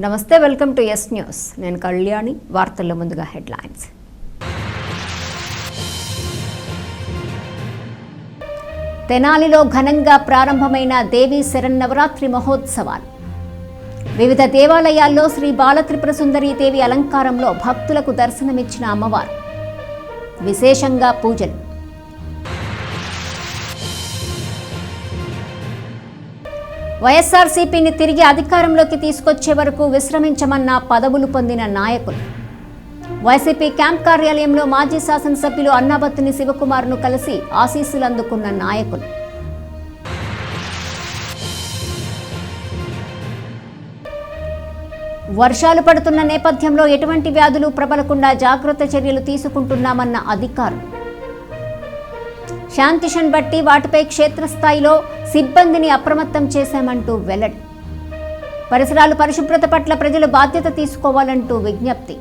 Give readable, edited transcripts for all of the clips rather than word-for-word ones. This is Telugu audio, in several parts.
నమస్తే, వెల్కమ్ టు ఎస్ న్యూస్. నేను కళ్యాణి. వార్తల్లో ముందుగా హెడ్లైన్స్. తెనాలిలో ఘనంగా ప్రారంభమైన దేవీ శరన్నవరాత్రి మహోత్సవాలు. వివిధ దేవాలయాల్లో శ్రీ బాలత్రిపుర సుందరీ దేవి అలంకారంలో భక్తులకు దర్శనమిచ్చిన అమ్మవారు. విశేషంగా పూజలు. వైఎస్ఆర్సీపీని తిరిగి అధికారంలోకి తీసుకొచ్చే వరకు విశ్రమించమన్న పదవులు పొందిన నాయకులు. వైసీపీ క్యాంప్ కార్యాలయంలో మాజీ శాసనసభ్యులు అన్నాబత్తుని శివకుమార్ను కలిసి ఆశీస్సులు అందుకున్న నాయకులు. వర్షాలు పడుతున్న నేపథ్యంలో ఎటువంటి వ్యాధులు ప్రబలకుండా జాగ్రత్త చర్యలు తీసుకుంటున్నామన్న అధికారులు. శాంతిషన్ బట్టి వాటిపై క్షేత్రస్థాయిలో సిబ్బందిని అప్రమత్తం చేశామంటూ వెల్లడి. పరిసరాలు పరిశుభ్రత పట్ల ప్రజలు బాధ్యత తీసుకోవాలంటూ విజ్ఞప్తి.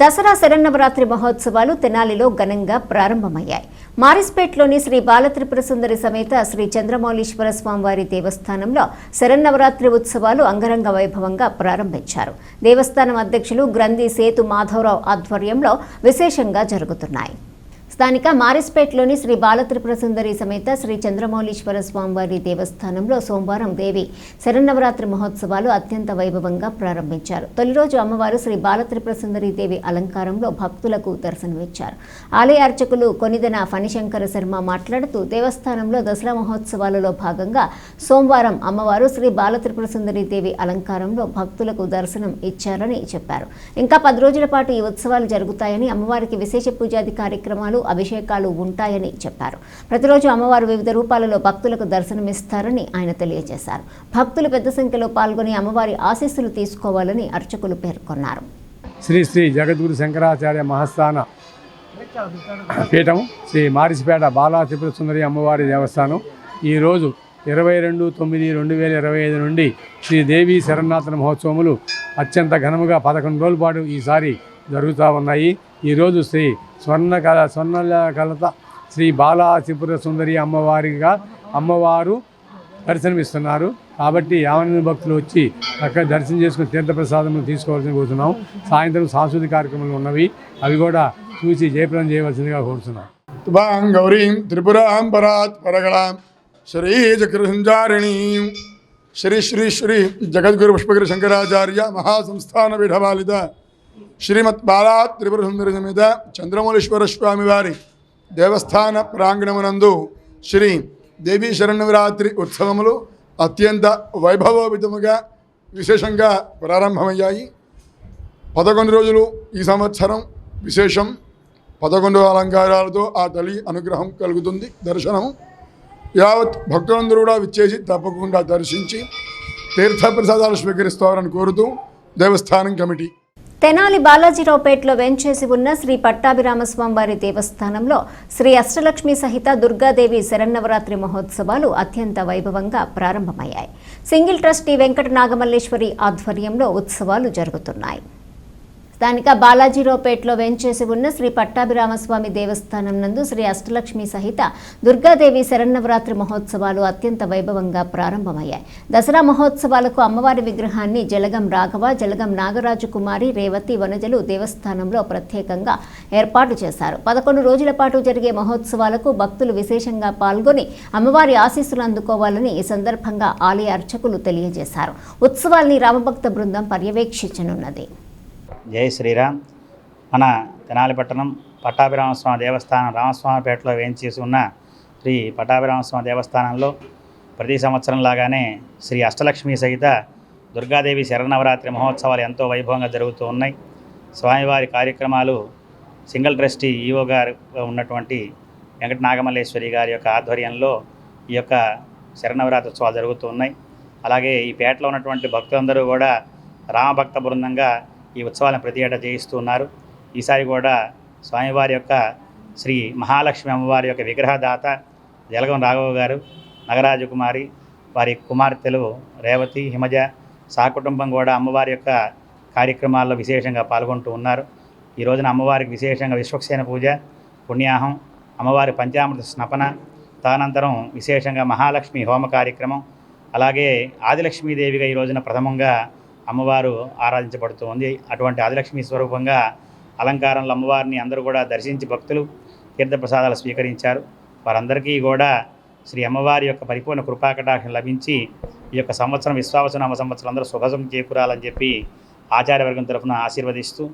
దసరా శరన్నవరాత్రి మహోత్సవాలు తెనాలిలో ఘనంగా ప్రారంభమయ్యాయి. మారిస్పేట్లోని శ్రీ బాలత్రిపుర సుందరి సమేత శ్రీ చంద్రమౌళీశ్వర స్వామివారి దేవస్థానంలో శరన్నవరాత్రి ఉత్సవాలు అంగరంగ వైభవంగా ప్రారంభించారు. దేవస్థానం అధ్యక్షులు గ్రంథి సేతు మాధవరావు ఆధ్వర్యంలో విశేషంగా జరుగుతున్నాయి. స్థానిక మారిస్పేట్లోని శ్రీ బాలత్రిపుర సుందరి సమేత శ్రీ చంద్రమౌళీశ్వర స్వామివారి దేవస్థానంలో సోమవారం దేవి శరన్నవరాత్రి మహోత్సవాలు అత్యంత వైభవంగా ప్రారంభించారు. తొలి రోజు అమ్మవారు శ్రీ బాలత్రిపుర సుందరి దేవి అలంకారంలో భక్తులకు దర్శనమిచ్చారు. ఆలయ అర్చకులు కొనిదెన ఫణిశంకర శర్మ మాట్లాడుతూ దేవస్థానంలో దసరా మహోత్సవాలలో భాగంగా సోమవారం అమ్మవారు శ్రీ బాలత్రిపుర సుందరి దేవి అలంకారంలో భక్తులకు దర్శనం ఇచ్చారని చెప్పారు. ఇంకా 10 రోజుల పాటు ఈ ఉత్సవాలు జరుగుతాయని, అమ్మవారికి విశేష పూజాది కార్యక్రమాలు, అభిషేకాలు ఉంటాయని చెప్పారు. ప్రతిరోజు అమ్మవారు వివిధ రూపాలలో భక్తులకు దర్శనమిస్తారని ఆయన తెలియజేశారు. భక్తులు పెద్ద సంఖ్యలో పాల్గొని అమ్మవారి ఆశీస్సులు తీసుకోవాలని అర్చకులు పేర్కొన్నారు. శ్రీ శ్రీ జగద్గురు శంకరాచార్య మహాస్థాన పీఠం శ్రీ మారిసిపేట బాలా త్రిపుర సుందరి అమ్మవారి దేవస్థానం ఈరోజు 22/9/2025 నుండి శ్రీ దేవీ శరన్నవరాత్రి మహోత్సవములు అత్యంత ఘనముగా 11 రోజుల పాటు ఈసారి జరుగుతూ ఉన్నాయి. ఈరోజు శ్రీ స్వర్ణకలత శ్రీ బాలా త్రిపుర సుందరి అమ్మవారు దర్శనమిస్తున్నారు. కాబట్టి 50 భక్తులు వచ్చి అక్కడ దర్శనం చేసుకుని తీర్థప్రసాదములు తీసుకోవాల్సింది కోరుతున్నాం. సాయంత్రం సాంస్కృతిక కార్యక్రమాలు ఉన్నవి, అవి కూడా చూసి జయప్రదం చేయవలసిందిగా కోరుతున్నాం. తుభాం గౌరీం త్రిపురాం పరాత్ పరగళాం శ్రీ చక్రసంచారిణీం శ్రీ శ్రీ శ్రీ జగద్గురు పుష్పగిరి శంకరాచార్య మహాసంస్థాన పీఠపాలిత శ్రీమద్ బాలా త్రిపుర సుందరి సమేత చంద్రమౌళీశ్వర స్వామి వారి దేవస్థాన ప్రాంగణమునందు శ్రీ దేవీ శరన్నవరాత్రి ఉత్సవములు అత్యంత వైభవోపేతముగా విశేషంగా ప్రారంభమయ్యాయి. 11 రోజులు ఈ సంవత్సరం విశేషం. 11 అలంకారాలతో ఆ తల్లి అనుగ్రహం కలుగుతుంది. దర్శనము యావత్ భక్తులందరూ కూడా విచ్చేసి తప్పకుండా దర్శించి తీర్థప్రసాదాలు స్వీకరిస్తారని కోరుతూ దేవస్థానం కమిటీ. తెనాలి బాలాజీరావుపేటలో వెంచేసి ఉన్న శ్రీ పట్టాభిరామస్వామివారి దేవస్థానంలో శ్రీ అష్టలక్ష్మి సహిత దుర్గాదేవి శరన్నవరాత్రి మహోత్సవాలు అత్యంత వైభవంగా ప్రారంభమయ్యాయి. సింగిల్ ట్రస్టీ వెంకట నాగమల్లేశ్వరి ఆధ్వర్యంలో ఉత్సవాలు జరుగుతున్నాయి. స్థానిక బాలాజీరావుపేటలో వెంచేసి ఉన్న శ్రీ పట్టాభిరామస్వామి దేవస్థానం నందు శ్రీ అష్టలక్ష్మి సహిత దుర్గాదేవి శరన్నవరాత్రి మహోత్సవాలు అత్యంత వైభవంగా ప్రారంభమయ్యాయి. దసరా మహోత్సవాలకు అమ్మవారి విగ్రహాన్ని జలగం రాఘవ, జలగం నాగరాజు కుమారి, రేవతి వనజలు దేవస్థానంలో ప్రత్యేకంగా ఏర్పాటు చేశారు. 11 రోజుల పాటు జరిగే మహోత్సవాలకు భక్తులు విశేషంగా పాల్గొని అమ్మవారి ఆశీస్సులు అందుకోవాలని ఈ సందర్భంగా ఆలయ అర్చకులు తెలియజేశారు. ఉత్సవాల్ని రామభక్త బృందం పర్యవేక్షించనున్నది. జై శ్రీరామ్. మన తెనాలి పట్టణం పట్టాభిరామస్వామి దేవస్థానం రామస్వామిపేటలో వేయించేసి ఉన్న శ్రీ పట్టాభిరామస్వామి దేవస్థానంలో ప్రతి సంవత్సరం లాగానే శ్రీ అష్టలక్ష్మి సహిత దుర్గాదేవి శరన్నవరాత్రి మహోత్సవాలు ఎంతో వైభవంగా జరుగుతూ ఉన్నాయి. స్వామివారి కార్యక్రమాలు సింగిల్ ట్రస్టీ ఈఓ గారు ఉన్నటువంటి వెంకట నాగమల్లేశ్వరి గారి యొక్క ఆధ్వర్యంలో ఈ యొక్క శరన్నవరాత్రి ఉత్సవాలు జరుగుతూ ఉన్నాయి. అలాగే ఈ పేటలో ఉన్నటువంటి భక్తులందరూ కూడా రామభక్త బృందంగా ఈ ఉత్సవాలను ప్రతి ఏటా చేయిస్తూ ఉన్నారు. ఈసారి కూడా స్వామివారి యొక్క శ్రీ మహాలక్ష్మి అమ్మవారి యొక్క విగ్రహదాత జలగం రాఘవ గారు, నగరాజకుమారి, వారి కుమార్తెలు రేవతి, హిమజ సహకుటుంబం కూడా అమ్మవారి యొక్క కార్యక్రమాల్లో విశేషంగా పాల్గొంటూ ఉన్నారు. ఈ రోజున అమ్మవారికి విశేషంగా విశ్వక్సేన పూజ, పుణ్యాహం, అమ్మవారి పంచామృత స్నపన, తదనంతరం విశేషంగా మహాలక్ష్మి హోమ కార్యక్రమం, అలాగే ఆదిలక్ష్మీదేవిగా ఈ రోజున ప్రథమంగా అమ్మవారు ఆరాధించబడుతూ ఉంది. అటువంటి ఆదిలక్ష్మి స్వరూపంగా అలంకారంలో అమ్మవారిని అందరూ కూడా దర్శించి భక్తులు తీర్థప్రసాదాలు స్వీకరించారు. వారందరికీ కూడా శ్రీ అమ్మవారి యొక్క పరిపూర్ణ కృపాకటాక్షం లభించి ఈ యొక్క సంవత్సరం విశ్వావసునామ సంవత్సరం అందరూ సుఖం చేకూరాలని చెప్పి ఆచార్యవర్గం తరఫున ఆశీర్వదిస్తూ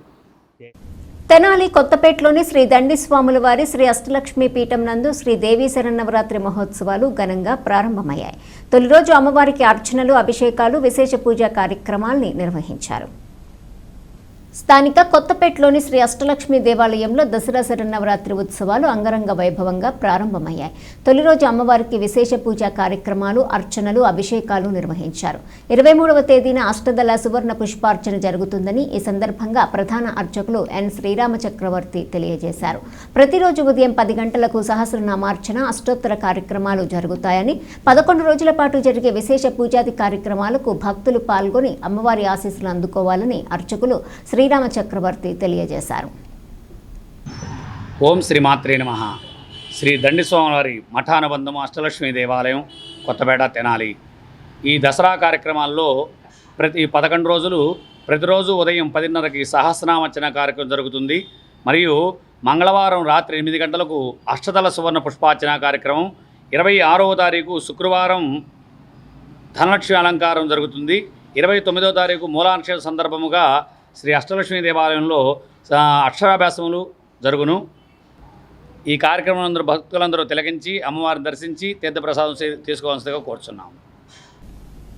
తెనాలి కొత్తపేటలోని శ్రీ దండి స్వాముల వారి శ్రీ అష్టలక్ష్మి పీఠం నందు శ్రీ దేవీ శరన్నవరాత్రి మహోత్సవాలు ఘనంగా ప్రారంభమయ్యాయి. తొలి రోజు అమ్మవారికి అర్చనలు, అభిషేకాలు, విశేష పూజా కార్యక్రమాల్ని నిర్వహించారు. స్థానిక కొత్తపేటలోని శ్రీ అష్టలక్ష్మి దేవాలయంలో దసరా శరన్నవరాత్రి ఉత్సవాలు అంగరంగ వైభవంగా ప్రారంభమయ్యాయి. తొలి రోజు అమ్మవారికి విశేష పూజా కార్యక్రమాలు, అర్చనలు, అభిషేకాలు నిర్వహించారు. 23వ తేదీన అష్టదళ సువర్ణ పుష్పార్చన జరుగుతుందని ఈ సందర్భంగా ప్రధాన అర్చకులు ఎన్ శ్రీరామ చక్రవర్తి తెలియజేశారు. ప్రతిరోజు ఉదయం 10 గంటలకు సహస్రనామార్చన, అష్టోత్తర కార్యక్రమాలు జరుగుతాయని, 11 రోజుల పాటు జరిగే విశేష పూజాది కార్యక్రమాలకు భక్తులు పాల్గొని అమ్మవారి ఆశీస్సులు అందుకోవాలని అర్చకులు శ్రీరామ చక్రవర్తి తెలియజేశారు. ఓం శ్రీ మాత్రే నమః. శ్రీ దండి స్వామివారి మఠానుబంధం అష్టలక్ష్మి దేవాలయం కొత్తపేట తెనాలి. ఈ దసరా కార్యక్రమాల్లో ప్రతి 11 రోజులు ప్రతిరోజు ఉదయం 10:30కి సహస్రనామర్చన కార్యక్రమం జరుగుతుంది. మరియు మంగళవారం రాత్రి 8 గంటలకు అష్టదళ సువర్ణ పుష్పార్చన కార్యక్రమం, 26వ తారీఖు శుక్రవారం ధనలక్ష్మి అలంకారం జరుగుతుంది. 29వ తారీఖు మూలాక్షర సందర్భముగా శ్రీ అష్టలక్ష్మి దేవాలయంలో అక్షరాభ్యాసములు జరుగును. ఈ కార్యక్రమం అందరూ భక్తులందరూ తిలకించి అమ్మవారిని దర్శించి తీర్థప్రసాదం తీసుకోవాల్సిందిగా కోరుచున్నాము.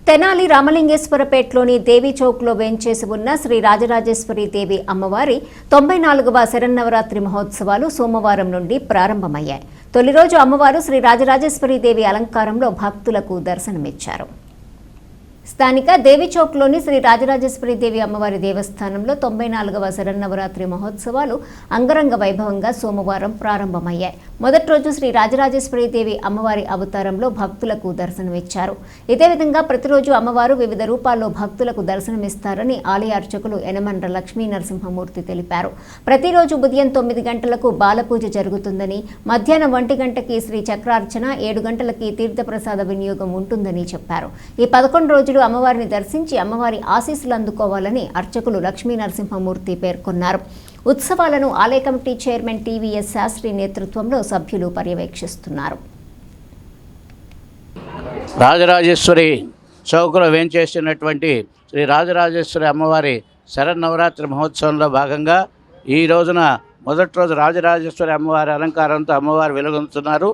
తెనాలి రామలింగేశ్వరపేటలోని దేవి చౌక్లో వేంచేసి ఉన్న శ్రీ రాజరాజేశ్వరి దేవి అమ్మవారి 94వ శరన్నవరాత్రి మహోత్సవాలు సోమవారం నుండి ప్రారంభమయ్యాయి. తొలి రోజు అమ్మవారు శ్రీ రాజరాజేశ్వరి దేవి అలంకారంలో భక్తులకు దర్శనమిచ్చారు. స్థానిక దేవి చౌక్లోని శ్రీ రాజరాజేశ్వరి దేవి అమ్మవారి దేవస్థానంలో 94వ శరన్నవరాత్రి మహోత్సవాలు అంగరంగ వైభవంగా సోమవారం ప్రారంభమయ్యాయి. మొదటి రోజు శ్రీ రాజరాజేశ్వరి దేవి అమ్మవారి అవతారంలో భక్తులకు దర్శనమిచ్చారు. ఇదే విధంగా ప్రతిరోజు అమ్మవారు వివిధ రూపాల్లో భక్తులకు దర్శనమిస్తారని ఆలయ అర్చకులు యనమండ్ర లక్ష్మీ నరసింహమూర్తి తెలిపారు. ప్రతిరోజు ఉదయం 9 గంటలకు బాలపూజ జరుగుతుందని, మధ్యాహ్నం 1 గంటకి శ్రీ చక్రార్చన, 7 గంటలకి తీర్థప్రసాద వినియోగం ఉంటుందని చెప్పారు. ఈ 11 రోజులు అమ్మవారిని దర్శించి అమ్మవారి ఆశీస్సులు అందుకోవాలని అర్చకులు లక్ష్మీ నరసింహమూర్తి పేర్కొన్నారు. ఉత్సవాలను ఆలయ కమిటీ చైర్మన్ టీవీఎస్ శాస్త్రి నేతృత్వంలో సభ్యులు పర్యవేక్షిస్తున్నారు. రాజరాజేశ్వరి చౌకలో వేంచేస్తున్నటువంటి శ్రీ రాజరాజేశ్వరి అమ్మవారి శరన్నవరాత్రి మహోత్సవంలో భాగంగా ఈ రోజున మొదటి రోజు రాజరాజేశ్వరి అమ్మవారి అలంకారంతో అమ్మవారు వెలుగొందుతున్నారు.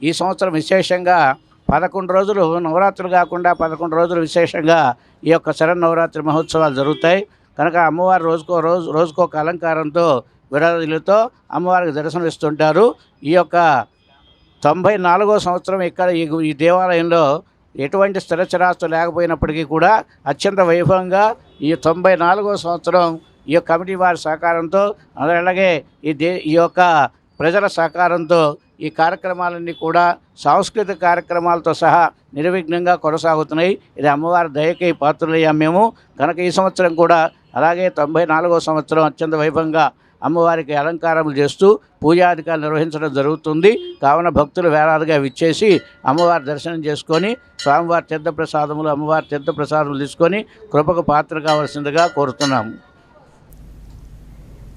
ఈ సంవత్సరం విశేషంగా 11 రోజులు నవరాత్రులు కాకుండా 11 రోజులు విశేషంగా ఈ యొక్క శరన్నవరాత్రి మహోత్సవాలు జరుగుతాయి. కనుక అమ్మవారు రోజుకొక అలంకారంతో విరాజులతో అమ్మవారికి దర్శనమిస్తుంటారు. ఈ యొక్క 94వ సంవత్సరం ఇక్కడ ఈ దేవాలయంలో ఎటువంటి స్థిరచరాస్తు లేకపోయినప్పటికీ కూడా అత్యంత వైభవంగా ఈ 94వ సంవత్సరం ఈ యొక్క కమిటీ వారి సహకారంతో, అలాగే ఈ యొక్క ప్రజల సహకారంతో ఈ కార్యక్రమాలన్నీ కూడా సాంస్కృతిక కార్యక్రమాలతో సహా నిర్విఘ్నంగా కొనసాగుతున్నాయి. ఇది అమ్మవారి దయకి పాత్రులయ్యాం మేము. కనుక ఈ సంవత్సరం కూడా అలాగే 94వ సంవత్సరం అత్యంత వైభవంగా అమ్మవారికి అలంకారములు చేస్తూ పూజాధికారులు నిర్వహించడం జరుగుతుంది. కావున భక్తులు వేలాదిగా విచ్చేసి అమ్మవారి దర్శనం చేసుకొని స్వామివారి తీర్థప్రసాదములు, అమ్మవారి తీర్థప్రసాదములు తీసుకొని కృపకు పాత్ర కావాల్సిందిగా కోరుతున్నాము.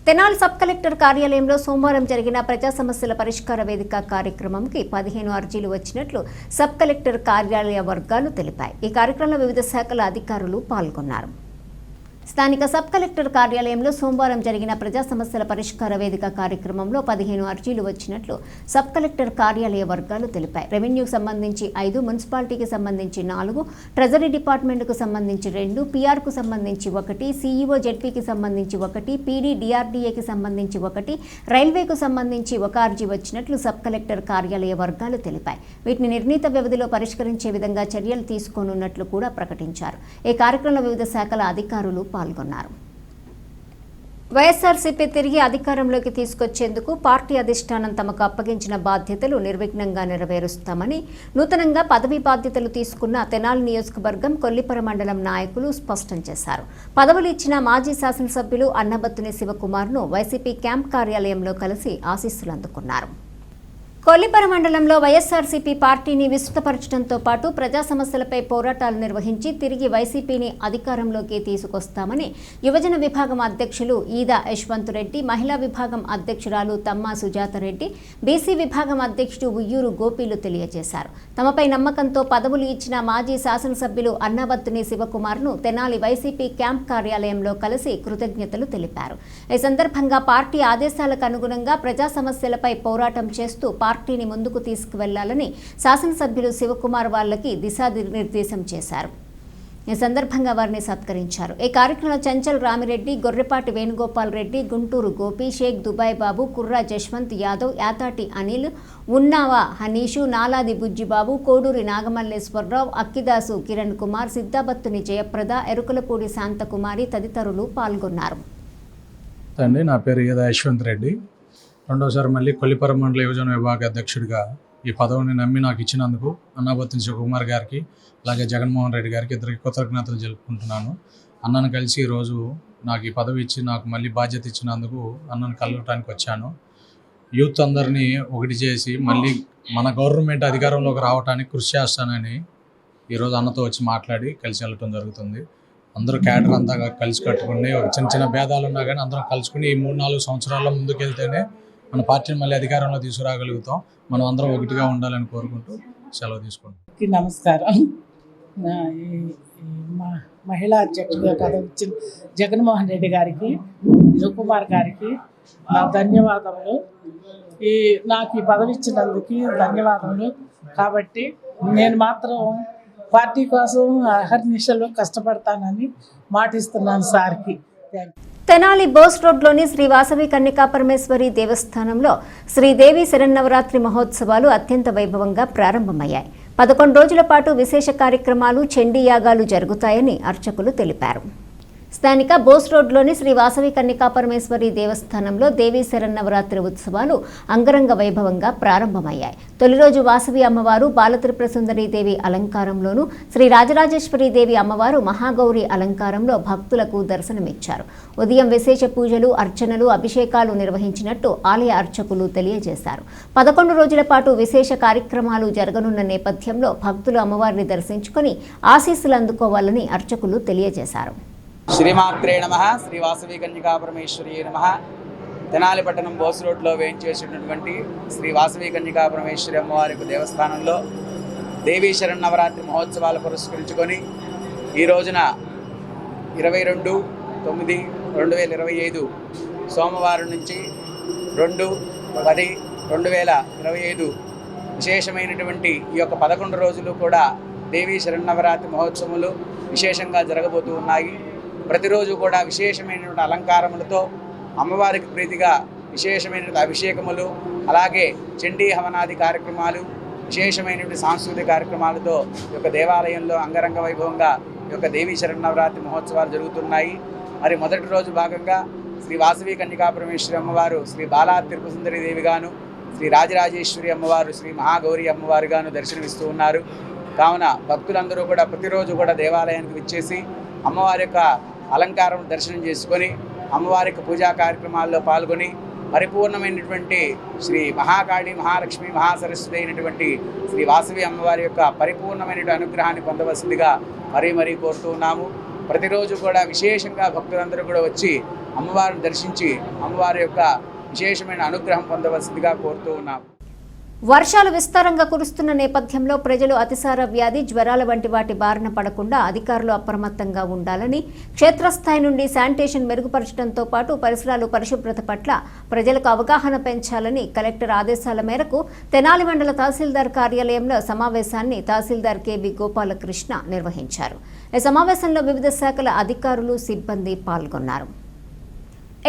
తెనాలి సబ్ కలెక్టర్ కార్యాలయంలో సోమవారం జరిగిన ప్రజా సమస్యల పరిష్కార వేదిక కార్యక్రమంకి 15 అర్జీలు వచ్చినట్లు సబ్ కలెక్టర్ కార్యాలయ వర్గాలు తెలిపాయి. ఈ కార్యక్రమంలో వివిధ శాఖల అధికారులు పాల్గొన్నారు. స్థానిక సబ్ కలెక్టర్ కార్యాలయంలో సోమవారం జరిగిన ప్రజా సమస్యల పరిష్కార వేదిక కార్యక్రమంలో 15 అర్జీలు వచ్చినట్లు సబ్ కలెక్టర్ కార్యాలయ వర్గాలు తెలిపాయి. రెవెన్యూకి సంబంధించి 5, మున్సిపాలిటీకి సంబంధించి 4, ట్రెజరీ డిపార్ట్మెంట్కు సంబంధించి 2, పిఆర్కు సంబంధించి 1, సిఈఓ జెడ్పీకి సంబంధించి 1, పీడీ డిఆర్డీఏకి సంబంధించి 1, రైల్వేకు సంబంధించి 1 అర్జీ వచ్చినట్లు సబ్ కలెక్టర్ కార్యాలయ వర్గాలు తెలిపాయి. వీటిని నిర్ణీత వ్యవధిలో పరిష్కరించే విధంగా చర్యలు తీసుకోనున్నట్లు కూడా ప్రకటించారు. ఈ కార్యక్రమంలో వివిధ శాఖల అధికారులు పాల్గొన్నారు. వైఎస్ఆర్సీపీ తిరిగి అధికారంలోకి తీసుకొచ్చేందుకు పార్టీ అధిష్టానం తమకు అప్పగించిన బాధ్యతలు నిర్విఘ్నంగా నెరవేరుస్తామని నూతనంగా పదవీ బాధ్యతలు తీసుకున్న తెనాలి నియోజకవర్గం కొల్లిపర మండలం నాయకులు స్పష్టం చేశారు. పదవులు ఇచ్చిన మాజీ శాసనసభ్యులు అన్నబత్తుని శివకుమార్ను వైసీపీ క్యాంప్ కార్యాలయంలో కలిసి ఆశీస్సులు అందుకున్నారు. కొల్లిపర మండలంలో వైఎస్ఆర్సీపీ పార్టీని విస్తృతపరచడంతో పాటు ప్రజా సమస్యలపై పోరాటాలు నిర్వహించి తిరిగి వైసీపీని అధికారంలోకి తీసుకొస్తామని యువజన విభాగం అధ్యక్షులు ఈదా యశ్వంత్ రెడ్డి, మహిళా విభాగం అధ్యక్షురాలు తమ్మా సుజాతారెడ్డి, బీసీ విభాగం అధ్యక్షుడు ఉయ్యూరు గోపీలు తెలియజేశారు. తమపై నమ్మకంతో పదవులు ఇచ్చిన మాజీ శాసనసభ్యులు అన్నాబత్తుని శివకుమార్ను తెనాలి వైసీపీ క్యాంప్ కార్యాలయంలో కలిసి కృతజ్ఞతలు తెలిపారు. ఈ సందర్భంగా పార్టీ ఆదేశాలకు అనుగుణంగా ప్రజా సమస్యలపై పోరాటం చేస్తూ పార్టీని ముందుకు తీసుకువెళ్లాలని శాసనసభ్యులు శివకుమార్ వాళ్లకి దిశానిర్దేశం చేశారు. ఈ సందర్భంగా వారిని సత్కరించారు. ఈ కార్యక్రమంలో చంచల్ రామిరెడ్డి, గొర్రెపాటి వేణుగోపాల్ రెడ్డి, గుంటూరు గోపి, షేక్ దుబాయ్ బాబు, కుర్రా జశ్వంత్ యాదవ్, యాతాటి అనిల్, ఉన్నావా హనీషు, నాలాది బుజ్జిబాబు, కోడూరి నాగమల్లేశ్వరరావు, అక్కిదాసు కిరణ్ కుమార్, సిద్ధాబత్తుని జయప్రద, ఎరుకలపూడి శాంతకుమారి తదితరులు పాల్గొన్నారు. నా పేరు ఈదా యశ్వంత్ రెడ్డి. రెండోసారి మళ్ళీ కొల్లిపర మండల యువజన విభాగ అధ్యక్షుడిగా ఈ పదవిని నమ్మి నాకు ఇచ్చినందుకు అన్నాబత్తుని శివకుమార్ గారికి, అలాగే జగన్మోహన్ రెడ్డి గారికి ఇద్దరికి కృతజ్ఞతలు తెలుపుకుంటున్నాను. అన్నను కలిసి ఈరోజు నాకు ఈ పదవి ఇచ్చి నాకు మళ్ళీ బాధ్యత ఇచ్చినందుకు అన్నను కలవటానికి వచ్చాను. యూత్ అందరినీ ఒకటి చేసి మళ్ళీ మన గవర్నమెంట్ అధికారంలోకి రావడానికి కృషి చేస్తానని ఈరోజు అన్నతో వచ్చి మాట్లాడి కలిసి వెళ్ళటం జరుగుతుంది. అందరూ క్యాడర్ అంతా కలిసి కట్టుకుని చిన్న చిన్న భేదాలు ఉన్నా కానీ అందరం కలుసుకుని ఈ 3-4 సంవత్సరాల్లో ముందుకెళ్తేనే మన పార్టీని మళ్ళీ అధికారంలో తీసుకురాగలుగుతాం. మనం అందరం ఒకటిగా ఉండాలని కోరుకుంటూ సెలవు తీసుకుంటాం. నమస్కారం. మహిళా అధ్యక్షుడిగా పదవి ఇచ్చిన జగన్మోహన్ రెడ్డి గారికి, శివకుమార్ గారికి నా ధన్యవాదములు. నాకు ఈ పదవి ఇచ్చినందుకు ధన్యవాదములు. కాబట్టి నేను మాత్రం పార్టీ కోసం అహర్నిశలు కష్టపడతానని మాటిస్తున్నాను సార్కి. తెనాలి బోస్ రోడ్లోని శ్రీ వాసవి కన్యకా పరమేశ్వరి దేవస్థానంలో శ్రీదేవి శరన్నవరాత్రి మహోత్సవాలు అత్యంత వైభవంగా ప్రారంభమయ్యాయి. 11 రోజుల పాటు విశేష కార్యక్రమాలు, చండీ యాగాలు జరుగుతాయని అర్చకులు తెలిపారు. స్థానిక బోస్ రోడ్లోని శ్రీ వాసవి కన్యకా పరమేశ్వరి దేవస్థానంలో దేవీ శరన్నవరాత్రి ఉత్సవాలు అంగరంగ వైభవంగా ప్రారంభమయ్యాయి. తొలి రోజు వాసవి అమ్మవారు బాలత్రిపుర సుందరి దేవి అలంకారంలోను, శ్రీ రాజరాజేశ్వరి దేవి అమ్మవారు మహాగౌరి అలంకారంలో భక్తులకు దర్శనమిచ్చారు. ఉదయం విశేష పూజలు, అర్చనలు, అభిషేకాలు నిర్వహించినట్టు ఆలయ అర్చకులు తెలియజేశారు. 11 రోజుల పాటు విశేష కార్యక్రమాలు జరగనున్న నేపథ్యంలో భక్తులు అమ్మవారిని దర్శించుకొని ఆశీస్సులు అందుకోవాలని అర్చకులు తెలియజేశారు. శ్రీమాత్రే నమః. శ్రీ వాసవి కన్యకా పరమేశ్వరి నమః. తెనాలి పట్టణం బోస్ రోడ్లో వేయించేసినటువంటి శ్రీ వాసవి కన్యకా పరమేశ్వరి అమ్మవారి దేవస్థానంలో దేవీ శరన్నవరాత్రి మహోత్సవాలు పురస్కరించుకొని ఈ రోజున 22/9/2025 సోమవారం నుంచి 2/10/2025 విశేషమైనటువంటి ఈ యొక్క 11 రోజులు కూడా దేవీ శరన్నవరాత్రి మహోత్సవాలు విశేషంగా జరగబోతూ ఉన్నాయి. ప్రతిరోజు కూడా విశేషమైనటువంటి అలంకారములతో అమ్మవారికి ప్రీతిగా విశేషమైనటువంటి అభిషేకములు, అలాగే చండీ హవనాది కార్యక్రమాలు, విశేషమైనటువంటి సాంస్కృతిక కార్యక్రమాలతో ఈ యొక్క దేవాలయంలో అంగరంగ వైభవంగా ఈ యొక్క దేవీ శరన్నవరాత్రి మహోత్సవాలు జరుగుతున్నాయి. మరి మొదటి రోజు భాగంగా శ్రీ వాసవి కన్యకా పరమేశ్వరి అమ్మవారు శ్రీ బాలా త్రిపుర సుందరి దేవిగాను, శ్రీ రాజరాజేశ్వరి అమ్మవారు శ్రీ మహాగౌరి అమ్మవారుగాను దర్శనమిస్తూ ఉన్నారు. కావున భక్తులందరూ కూడా ప్రతిరోజు కూడా దేవాలయానికి విచ్చేసి అమ్మవారి యొక్క అలంకారం దర్శనం చేసుకొని అమ్మవారి యొక్క పూజా కార్యక్రమాల్లో పాల్గొని పరిపూర్ణమైనటువంటి శ్రీ మహాకాళి, మహాలక్ష్మి, మహాసరస్వతి అయినటువంటి శ్రీ వాసవి అమ్మవారి యొక్క పరిపూర్ణమైనటువంటి అనుగ్రహాన్ని పొందవలసిందిగా మరీ కోరుతూ ఉన్నాము. ప్రతిరోజు కూడా విశేషంగా భక్తులందరూ కూడా వచ్చి అమ్మవారిని దర్శించి అమ్మవారి యొక్క విశేషమైన అనుగ్రహం పొందవలసిందిగా కోరుతూ ఉన్నాము. వర్షాలు విస్తారంగా కురుస్తున్న నేపథ్యంలో ప్రజలు అతిసార వ్యాధి, జ్వరాల వంటి వాటి బారిన పడకుండా అధికారులు అప్రమత్తంగా ఉండాలని, క్షేత్రస్థాయి నుండి శానిటేషన్ మెరుగుపరచడంతో పాటు పరిసరాలు పరిశుభ్రత పట్ల ప్రజలకు అవగాహన పెంచాలని కలెక్టర్ ఆదేశాల మేరకు తెనాలి మండల తహసీల్దార్ కార్యాలయంలో సమావేశాన్ని తహసీల్దార్ కెబి గోపాలకృష్ణ నిర్వహించారు. ఈ సమావేశంలో వివిధ శాఖల అధికారులు, సిబ్బంది పాల్గొన్నారు.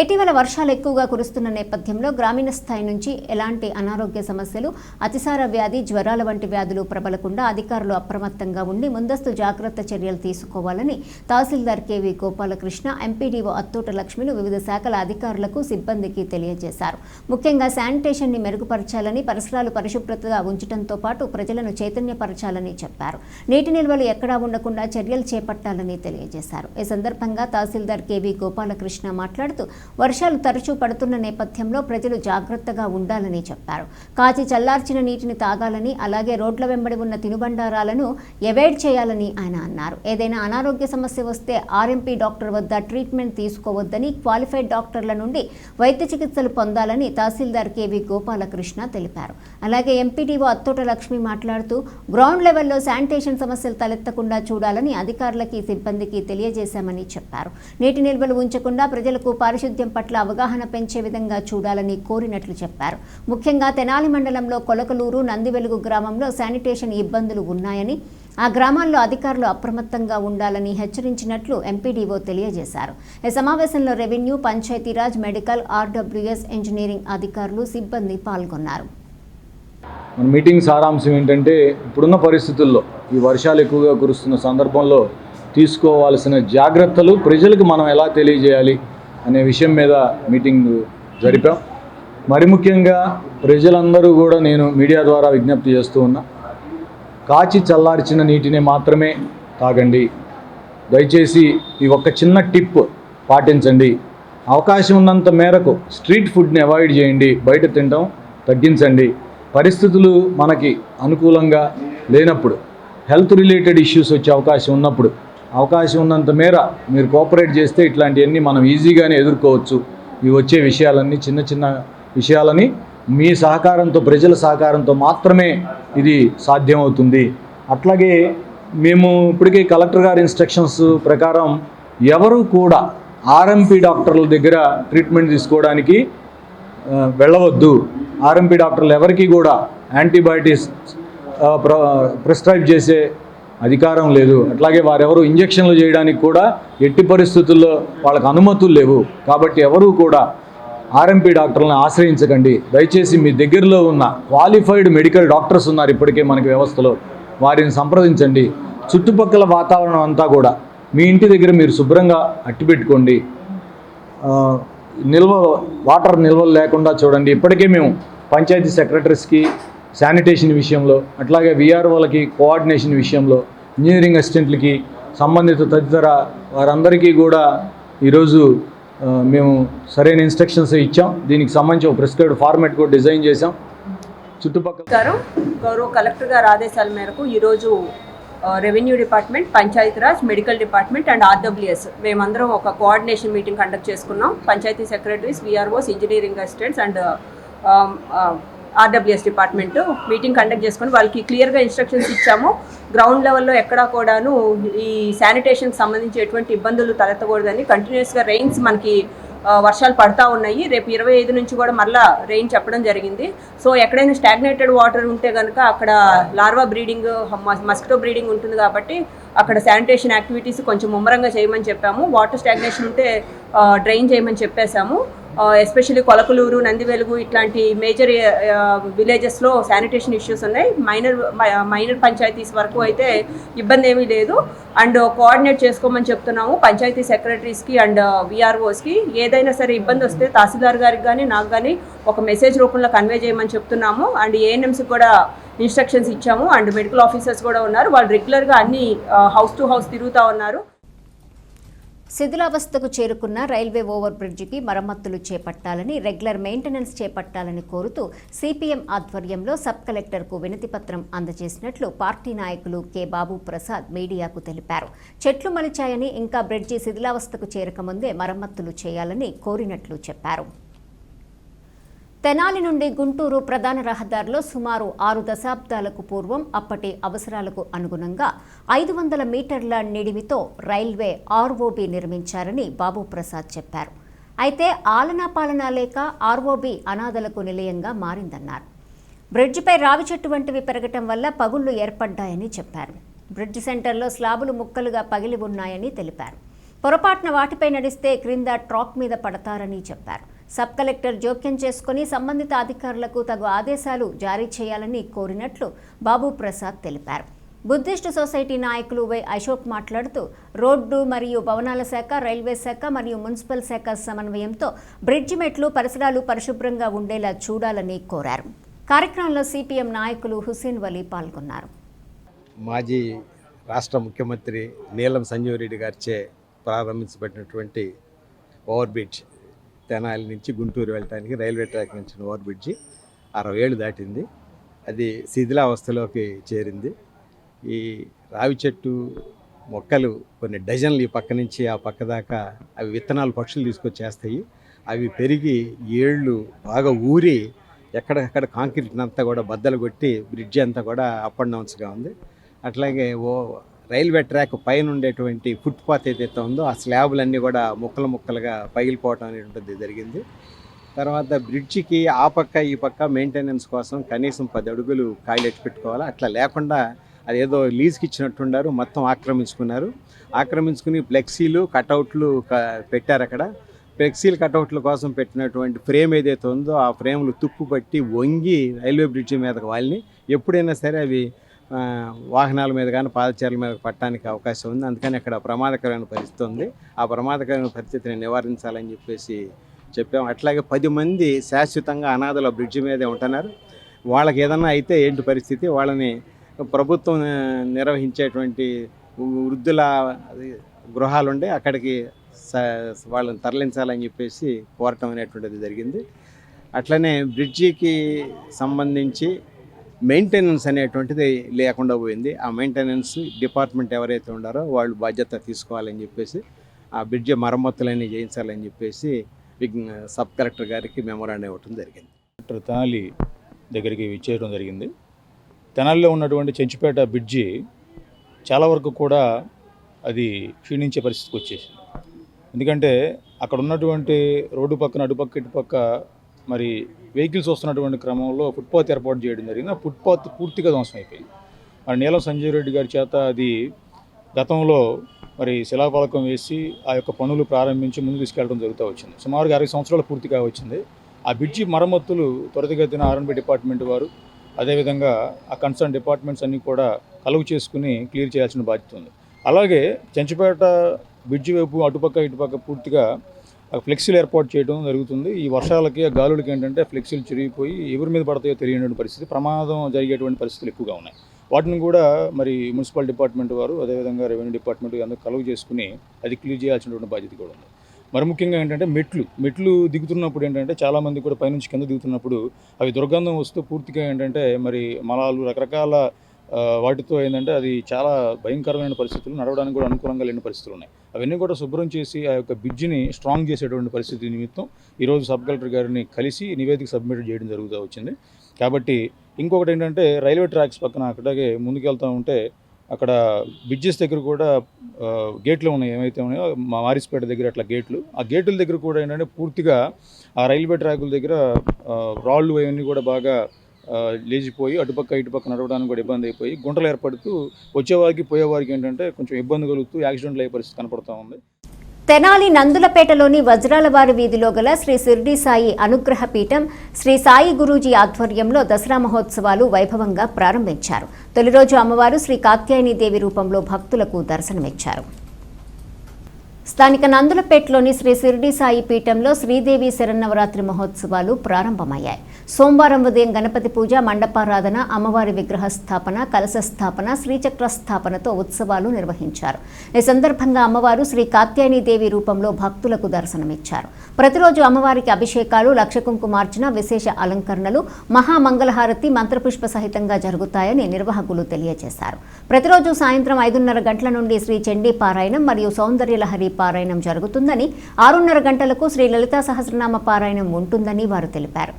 ఇటీవల వర్షాలు ఎక్కువగా కురుస్తున్న నేపథ్యంలో గ్రామీణ స్థాయి నుంచి ఎలాంటి అనారోగ్య సమస్యలు, అతిసార వ్యాధి, జ్వరాల వంటి వ్యాధులు ప్రబలకుండా అధికారులు అప్రమత్తంగా ఉండి ముందస్తు జాగ్రత్త చర్యలు తీసుకోవాలని తహసీల్దార్ కెవి గోపాలకృష్ణ, ఎంపీడీఓ అత్తోట లక్ష్మిలు వివిధ శాఖల అధికారులకు, సిబ్బందికి తెలియజేశారు. ముఖ్యంగా శానిటేషన్ని మెరుగుపరచాలని, పరిసరాలు పరిశుభ్రతగా ఉంచడంతో పాటు ప్రజలను చైతన్యపరచాలని చెప్పారు. నీటి నిల్వలు ఎక్కడా ఉండకుండా చర్యలు చేపట్టాలని తెలియజేశారు. ఈ సందర్భంగా తహసీల్దార్ కెవి గోపాలకృష్ణ మాట్లాడుతూ వర్షాలు తరచూ పడుతున్న నేపథ్యంలో ప్రజలు జాగ్రత్తగా ఉండాలని చెప్పారు. కాచి చల్లార్చిన నీటిని తాగాలని, అలాగే రోడ్ల వెంబడి ఉన్న తినుబండారాలను అవాయిడ్ చేయాలని ఆయన అన్నారు. ఏదైనా అనారోగ్య సమస్య వస్తే ఆర్ఎంపీ డాక్టర్ వద్ద ట్రీట్మెంట్ తీసుకోవద్దని, క్వాలిఫైడ్ డాక్టర్ల నుండి వైద్య చికిత్సలు పొందాలని తహసీల్దార్ కేవి గోపాలకృష్ణ తెలిపారు. అలాగే ఎంపీడీఓ అత్తోట లక్ష్మి మాట్లాడుతూ గ్రౌండ్ లెవెల్లో శానిటేషన్ సమస్యలు తలెత్తకుండా చూడాలని అధికారులకి, సిబ్బందికి తెలియజేశామని చెప్పారు. నీటి నిల్వలు ఉంచకుండా ప్రజలకు పారిశుద్ధ్యం పట్ల అవగాహన పెంచే విధంగా చూడాలని కోరినట్లు చెప్పారు. ముఖ్యంగా తెనాలి మండలంలో కొలకలూరు, నందివెలుగు గ్రామంలో శానిటేషన్ ఇబ్బందులు ఉన్నాయని, ఆ గ్రామాల్లో అధికారులు అప్రమత్తంగా ఉండాలని హెచ్చరించినట్లు ఎంపీడీఓ తెలియజేశారు. ఈ సమావేశంలో revenue, Panchayati Raj, medical, RWS, engineering అధికారులు, సిబ్బంది పాల్గొన్నారు. మన మీటింగ్ సారాంశం ఏంటంటే, ఇప్పుడున్న పరిస్థితుల్లో ఈ వర్షాలు ఎక్కువగా కురుస్తున్న సందర్భంలో తీసుకోవాల్సిన జాగ్రత్తలు ప్రజలకు మనం ఎలా తెలియజేయాలి అనే విషయం మీద మీటింగ్ జరిపాం. మరి ముఖ్యంగా ప్రజలందరూ కూడా నేను మీడియా ద్వారా విజ్ఞప్తి చేస్తూ ఉన్నా, కాచి చల్లార్చిన నీటిని మాత్రమే తాగండి. దయచేసి ఈ ఒక్క చిన్న టిప్ పాటించండి. అవకాశం ఉన్నంత మేరకు స్ట్రీట్ ఫుడ్ని అవాయిడ్ చేయండి, బయట తినడం తగ్గించండి. పరిస్థితులు మనకి అనుకూలంగా లేనప్పుడు, హెల్త్ రిలేటెడ్ ఇష్యూస్ వచ్చే అవకాశం ఉన్నప్పుడు, అవకాశం ఉన్నంత మేర మీరు కోఆపరేట్ చేస్తే ఇట్లాంటివన్నీ మనం ఈజీగానే ఎదుర్కోవచ్చు. ఇవి వచ్చే విషయాలన్నీ, చిన్న చిన్న విషయాలని మీ సహకారంతో, ప్రజల సహకారంతో మాత్రమే ఇది సాధ్యమవుతుంది. అట్లాగే మేము ఇప్పటికే కలెక్టర్ గారి ఇన్స్ట్రక్షన్స్ ప్రకారం ఎవరు కూడా ఆర్ఎంపీ డాక్టర్ల దగ్గర ట్రీట్మెంట్ తీసుకోవడానికి వెళ్ళవద్దు. ఆర్ఎంపీ డాక్టర్లు ఎవరికి కూడా యాంటీబయాటిక్స్ ప్రిస్క్రైబ్ చేసే అధికారం లేదు. అట్లాగే వారెవరు ఇంజక్షన్లు చేయడానికి కూడా ఎట్టి పరిస్థితుల్లో వాళ్ళకి అనుమతులు లేవు. కాబట్టి ఎవరు కూడా ఆర్ఎంపీ డాక్టర్లను ఆశ్రయించకండి. దయచేసి మీ దగ్గరలో ఉన్న క్వాలిఫైడ్ మెడికల్ డాక్టర్స్ ఉన్నారు ఇప్పటికే మనకి వ్యవస్థలో, వారిని సంప్రదించండి. చుట్టుపక్కల వాతావరణం అంతా కూడా మీ ఇంటి దగ్గర మీరు శుభ్రంగా అట్టిపెట్టుకోండి. వాటర్ నిల్వలు లేకుండా చూడండి. ఇప్పటికే మేము పంచాయతీ సెక్రటరీస్కి శానిటేషన్ విషయంలో, అట్లాగే విఆర్ఓలకి కోఆర్డినేషన్ విషయంలో, ఇంజనీరింగ్ అసిస్టెంట్లకి, సంబంధిత తదితర వారందరికీ కూడా ఈరోజు మేము సరైన ఇన్స్ట్రక్షన్స్ ఇచ్చాం. దీనికి సంబంధించి ఒక ప్రిస్క్రైబ్డ్ ఫార్మాట్ కూడా డిజైన్ చేశాం. చుట్టుపక్కల గౌరవ కలెక్టర్ గారి ఆదేశాల మేరకు ఈరోజు revenue department, Panchayati Raj, medical department and RWS మేమందరం ఒక కోఆర్డినేషన్ మీటింగ్ కండక్ట్ చేసుకున్నాం. Panchayat secretaries, VROs, engineering assistants and RWS department meeting conduct చేసుకొని వాళ్ళకి క్లియర్గా ఇన్స్ట్రక్షన్స్ ఇచ్చాము. గ్రౌండ్ లెవెల్లో ఎక్కడా కూడాను ఈ శానిటేషన్కి సంబంధించి ఎటువంటి ఇబ్బందులు తలెత్తకూడదని. కంటిన్యూస్గా రెయిన్స్ మనకి వర్షాలు పడతా ఉన్నాయి. రేపు 25 నుంచి కూడా మళ్ళీ రెయిన్ చెప్పడం జరిగింది. సో ఎక్కడైనా స్టాగ్నేటెడ్ వాటర్ ఉంటే కనుక అక్కడ లార్వా బ్రీడింగ్, మస్కిటో బ్రీడింగ్ ఉంటుంది కాబట్టి అక్కడ శానిటేషన్ యాక్టివిటీస్ కొంచెం ముమ్మరంగా చేయమని చెప్పాము. వాటర్ స్టాగ్నేషన్ ఉంటే డ్రైన్ చేయమని చెప్పేశాము. ఎస్పెషల్లీ కొలకలూరు, నందివెలుగు ఇట్లాంటి మేజర్ విలేజెస్లో శానిటేషన్ ఇష్యూస్ ఉన్నాయి. మైనర్ పంచాయతీస్ వరకు అయితే ఇబ్బంది ఏమీ లేదు. అండ్ కోఆర్డినేట్ చేసుకోమని చెప్తున్నాము పంచాయతీ సెక్రటరీస్కి అండ్ విఆర్ఓస్కి. ఏదైనా సరే ఇబ్బంది వస్తే తహసీల్దార్ గారికి కానీ నాకు కానీ ఒక మెసేజ్ రూపంలో కన్వే చేయమని చెప్తున్నాము. అండ్ ఏఎన్ఎంస్కి కూడా ఇన్స్ట్రక్షన్స్ ఇచ్చాము. అండ్ మెడికల్ ఆఫీసర్స్ కూడా ఉన్నారు, వాళ్ళు రెగ్యులర్గా అన్ని హౌస్ టు హౌస్ తిరుగుతూ ఉన్నారు. శిథిలావస్థకు చేరుకున్న రైల్వే ఓవర్ బ్రిడ్జికి మరమ్మతులు చేపట్టాలని, రెగ్యులర్ మెయింటెనెన్స్ చేపట్టాలని కోరుతూ సిపిఎం ఆధ్వర్యంలో సబ్ కలెక్టర్కు వినతిపత్రం అందజేసినట్లు పార్టీ నాయకులు కె బాబు ప్రసాద్ మీడియాకు తెలిపారు. చెట్లు మలిచాయని, ఇంకా బ్రిడ్జి శిథిలావస్థకు చేరకముందే మరమ్మతులు చేయాలని కోరినట్లు చెప్పారు. తెనాలి నుండి గుంటూరు ప్రధాన రహదారిలో సుమారు 6 దశాబ్దాలకు పూర్వం అప్పటి అవసరాలకు అనుగుణంగా 500 మీటర్ల నిడివితో రైల్వే ఆర్ఓబి నిర్మించారని బాబు ప్రసాద్ చెప్పారు. అయితే ఆలనా పాలన లేక ఆర్ఓబి అనాథలకు నిలయంగా మారిందన్నారు. బ్రిడ్జిపై రావి చెట్టు వంటివి పెరగటం వల్ల పగుళ్లు ఏర్పడ్డాయని చెప్పారు. బ్రిడ్జి సెంటర్లో స్లాబులు ముక్కలుగా పగిలి ఉన్నాయని తెలిపారు. పొరపాటున వాటిపై నడిస్తే క్రింద ట్రాక్ మీద పడతారని చెప్పారు. సబ్ కలెక్టర్ జోక్యం చేసుకుని సంబంధిత అధికారులకు తగు ఆదేశాలు జారీ చేయాలని కోరినట్లు బాబు ప్రసాద్ తెలిపారు. బుద్ధిస్ట్ సొసైటీ నాయకులు వై అశోక్ మాట్లాడుతూ రోడ్డు మరియు భవనాల శాఖ, రైల్వే శాఖ మరియు మున్సిపల్ శాఖ సమన్వయంతో బ్రిడ్జి మెట్లు, పరిసరాలు పరిశుభ్రంగా ఉండేలా చూడాలని కోరారు. కార్యక్రమంలో సిపిఎం నాయకులు హుసేన్ వలీ పాల్గొన్నారు. మాజీ రాష్ట్ర ముఖ్యమంత్రి నీలం సంజీవ్ రెడ్డి గారిచే ప్రారంభించబడినటువంటి ఓవర్ బ్రిడ్జ్ తెనాలి నుంచి గుంటూరు వెళ్ళటానికి రైల్వే ట్రాక్ నుంచి ఓవర్ బ్రిడ్జి 60 ఏళ్ళు దాటింది. అది శిథిలావస్థలోకి చేరింది. ఈ రావి చెట్టు మొక్కలు కొన్ని డజన్లు ఈ పక్క నుంచి ఆ పక్క దాకా అవి విత్తనాలు పక్షులు తీసుకొచ్చేస్తాయి. అవి పెరిగి ఏళ్ళు బాగా ఊరి ఎక్కడెక్కడ కాంక్రీట్ అంతా కూడా బద్దలు కొట్టి బ్రిడ్జి అంతా కూడా అప్ అండ్ డౌన్స్గా ఉంది. అట్లాగే రైల్వే ట్రాక్ పైన ఉండేటువంటి ఫుట్పాత్ ఏదైతే ఉందో ఆ స్లాబులన్నీ కూడా ముక్కలు ముక్కలుగా పగిలిపోవటం అనేటువంటిది జరిగింది. తర్వాత బ్రిడ్జికి ఆ పక్క ఈ పక్క మెయింటెనెన్స్ కోసం కనీసం 10 అడుగులు కాయిలెట్ పెట్టుకోవాలి. అట్లా లేకుండా అదేదో లీజ్కి ఇచ్చినట్టున్నారు, మొత్తం ఆక్రమించుకుని ఫ్లెక్సీలు కటౌట్లు పెట్టారు. అక్కడ ఫ్లెక్సీలు కటౌట్ల కోసం పెట్టినటువంటి ఫ్రేమ్ ఏదైతే ఉందో ఆ ఫ్రేమ్లు తుప్పు పట్టి వంగి రైల్వే బ్రిడ్జి మీదకి వాళ్ళని ఎప్పుడైనా సరే అవి వాహనాల మీద కానీ పాదచారుల మీద పట్టడానికి అవకాశం ఉంది. అందుకని అక్కడ ప్రమాదకరమైన పరిస్థితి ఉంది. ఆ ప్రమాదకరమైన పరిస్థితిని నివారించాలని చెప్పాము. అట్లాగే 10 మంది శాశ్వతంగా అనాథల బ్రిడ్జి మీదే ఉంటున్నారు. వాళ్ళకి ఏదన్నా అయితే ఏంటి పరిస్థితి, వాళ్ళని ప్రభుత్వం నిర్వహించేటువంటి వృద్ధుల గృహాలు ఉండే అక్కడికి వాళ్ళని తరలించాలని చెప్పేసి కోరటం అనేటువంటిది జరిగింది. అట్లనే బ్రిడ్జికి సంబంధించి మెయింటెనెన్స్ అనేటువంటిది లేకుండా పోయింది. ఆ మెయింటెనెన్స్ డిపార్ట్మెంట్ ఎవరైతే ఉండారో వాళ్ళు బాధ్యత తీసుకోవాలని చెప్పేసి ఆ బ్రిడ్జి మరమ్మతులన్నీ చేయించాలని చెప్పేసి సబ్ కలెక్టర్ గారికి మెమోరాండం ఇవ్వటం జరిగింది. తెనాలి దగ్గరికి విచ్చేయడం జరిగింది. తెనాలిలో ఉన్నటువంటి చెంచుపేట బ్రిడ్జి చాలా వరకు కూడా అది క్షీణించే పరిస్థితికి వచ్చేసింది. ఎందుకంటే అక్కడ ఉన్నటువంటి రోడ్డు పక్కన అటుపక్క ఇటుపక్క మరి వెహికల్స్ వస్తున్నటువంటి క్రమంలో ఫుట్పాత్ ఏర్పాటు చేయడం జరిగింది. ఆ ఫుట్పాత్ పూర్తిగా ధ్వంసం అయిపోయింది. మరి నీలం సంజయ్ రెడ్డి గారి చేత అది గతంలో మరి శిలాఫలకం వేసి ఆ యొక్క పనులు ప్రారంభించి ముందుకు తీసుకెళ్ళడం జరుగుతూ వచ్చింది. సుమారుగా 60 సంవత్సరాలు పూర్తిగా వచ్చింది. ఆ బ్రిడ్జి మరమ్మతులు త్వరితగతిన ఆర్ఎన్బి డిపార్ట్మెంట్ వారు అదేవిధంగా ఆ కన్సర్న్ డిపార్ట్మెంట్స్ అన్నీ కూడా కలుగు చేసుకుని క్లియర్ చేయాల్సిన బాధ్యత ఉంది. అలాగే చెంచుపేట బ్రిడ్జి వైపు అటుపక్క ఇటుపక్క పూర్తిగా ఫ్లెక్సీలు ఏర్పాటు చేయడం జరుగుతుంది. ఈ వర్షాలకి ఆ గాలులకి ఏంటంటే ఫ్లెక్సీలు చిరిగిపోయి ఎవరి మీద పడతాయో తెలియనటువంటి పరిస్థితి, ప్రమాదం జరిగేటువంటి పరిస్థితులు ఎక్కువగా ఉన్నాయి. వాటిని కూడా మరి మున్సిపల్ డిపార్ట్మెంట్ వారు అదేవిధంగా రెవెన్యూ డిపార్ట్మెంట్ అందరూ కలుగు చేసుకుని అది క్లియర్ చేయాల్సినటువంటి బాధ్యత కూడా ఉంది. మరి ముఖ్యంగా ఏంటంటే మెట్లు దిగుతున్నప్పుడు ఏంటంటే చాలామంది కూడా పైనుంచి కింద దిగుతున్నప్పుడు అవి దుర్గంధం వస్తూ పూర్తిగా ఏంటంటే మరి మలాలు రకరకాల వాటితో ఏంటంటే అది చాలా భయంకరమైన పరిస్థితులు, నడవడానికి కూడా అనుకూలంగా లేని పరిస్థితులు ఉన్నాయి. అవన్నీ కూడా శుభ్రం చేసి ఆ యొక్క బ్రిడ్జిని స్ట్రాంగ్ చేసేటువంటి పరిస్థితి నిమిత్తం ఈరోజు సబ్ కలెక్టర్ గారిని కలిసి నివేదిక సబ్మిట్ చేయడం జరుగుతూ వచ్చింది. కాబట్టి ఇంకొకటి ఏంటంటే రైల్వే ట్రాక్స్ పక్కన అక్కడికే ముందుకెళ్తూ ఉంటే అక్కడ బ్రిడ్జెస్ దగ్గర కూడా గేట్లు ఉన్నాయి, ఏమైతే ఉన్నాయో మారిస్పేట దగ్గర అట్లా గేట్లు, ఆ గేట్ల దగ్గర కూడా ఏంటంటే పూర్తిగా ఆ రైల్వే ట్రాకుల దగ్గర రాళ్ళు అవన్నీ కూడా బాగా లేచిపోయి అటుపక్క ఇటుపక్క నడవడానికి కూడా ఇబ్బంది అయిపోయి గుంటలు ఏర్పడుతూ వచ్చేవారికి పోయేవారికి ఏంటంటే కొంచెం ఇబ్బంది కలుగుతూ యాక్సిడెంట్లు అయ్యే పరిస్థితి కనపడుతూ ఉంది. తెనాలి నందులపేటలోని వజ్రాలవారి వీధిలో గల శ్రీ షిర్డీ సాయి అనుగ్రహ పీఠం శ్రీ సాయి గురూజీ ఆధ్వర్యంలో దసరా మహోత్సవాలు వైభవంగా ప్రారంభించారు. తొలి రోజు అమ్మవారు శ్రీ కాత్యాయని దేవి రూపంలో భక్తులకు దర్శనమిచ్చారు. స్థానిక నందులపేటలోని శ్రీ షిర్డీ సాయి పీఠంలో శ్రీదేవి శరన్నవరాత్రి మహోత్సవాలు ప్రారంభమయ్యాయి. సోమవారం ఉదయం గణపతి పూజ, మండపారాధన, అమ్మవారి విగ్రహ స్థాపన, కలశ స్థాపన, శ్రీచక్ర స్థాపనతో ఉత్సవాలు నిర్వహించారు. ఈ సందర్భంగా అమ్మవారు శ్రీ కాత్యాయని దేవి రూపంలో భక్తులకు దర్శనమిచ్చారు. ప్రతిరోజు అమ్మవారికి అభిషేకాలు, లక్ష కుంకుమార్చన, విశేష అలంకరణలు, మహామంగళహారతి, మంత్రపుష్ప సహితంగా జరుగుతాయని నిర్వాహకులు తెలియజేశారు. ప్రతిరోజు సాయంత్రం 5:30 గంటల నుండి శ్రీ చండీ పారాయణం మరియు సౌందర్యలహరి పారాయణం జరుగుతుందని, 6:30 గంటలకు శ్రీ లలితా సహస్రనామ పారాయణం ఉంటుందని వారు తెలిపారు.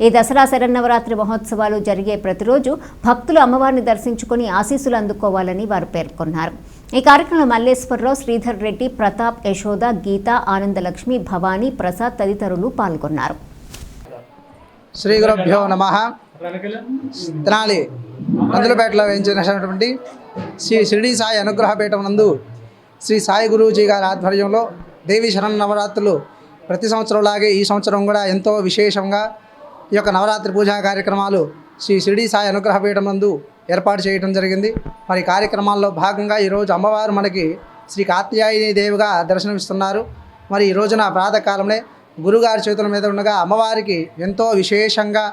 ఈ దసరా శరన్నవరాత్రి మహోత్సవాలు జరిగే ప్రతిరోజు భక్తులు అమ్మవారిని దర్శించుకుని ఆశీస్సులు అందుకోవాలని వారు పేర్కొన్నారు. ఈ కార్యక్రమంలో మల్లేశ్వరరావు, శ్రీధర్ రెడ్డి, ప్రతాప్, యశోద, గీత, ఆనందలక్ష్మి, భవానీ, ప్రసాద్ తదితరులు పాల్గొన్నారు. శ్రీ గురుభ్యో నమః. తెనాలి నందులపేటలో వేయించినటువంటి శ్రీ షిర్డీ సాయి అనుగ్రహపీఠం నందు శ్రీ సాయి గురూజీ గారి ఆధ్వర్యంలో దేవీ శరన్నవరాత్రులు ప్రతి సంవత్సరంలాగే ఈ సంవత్సరం కూడా ఎంతో విశేషంగా ఈ యొక్క నవరాత్రి పూజా కార్యక్రమాలు శ్రీ షిర్డీ సాయి అనుగ్రహపీఠం నందు ఏర్పాటు చేయడం జరిగింది. మరి కార్యక్రమాల్లో భాగంగా ఈరోజు అమ్మవారు మనకి శ్రీ కాత్యాయని దేవిగా దర్శనమిస్తున్నారు. మరి ఈ రోజున ప్రాతకాలంలో గురుగారి చేతుల మీద ఉండగా అమ్మవారికి ఎంతో విశేషంగా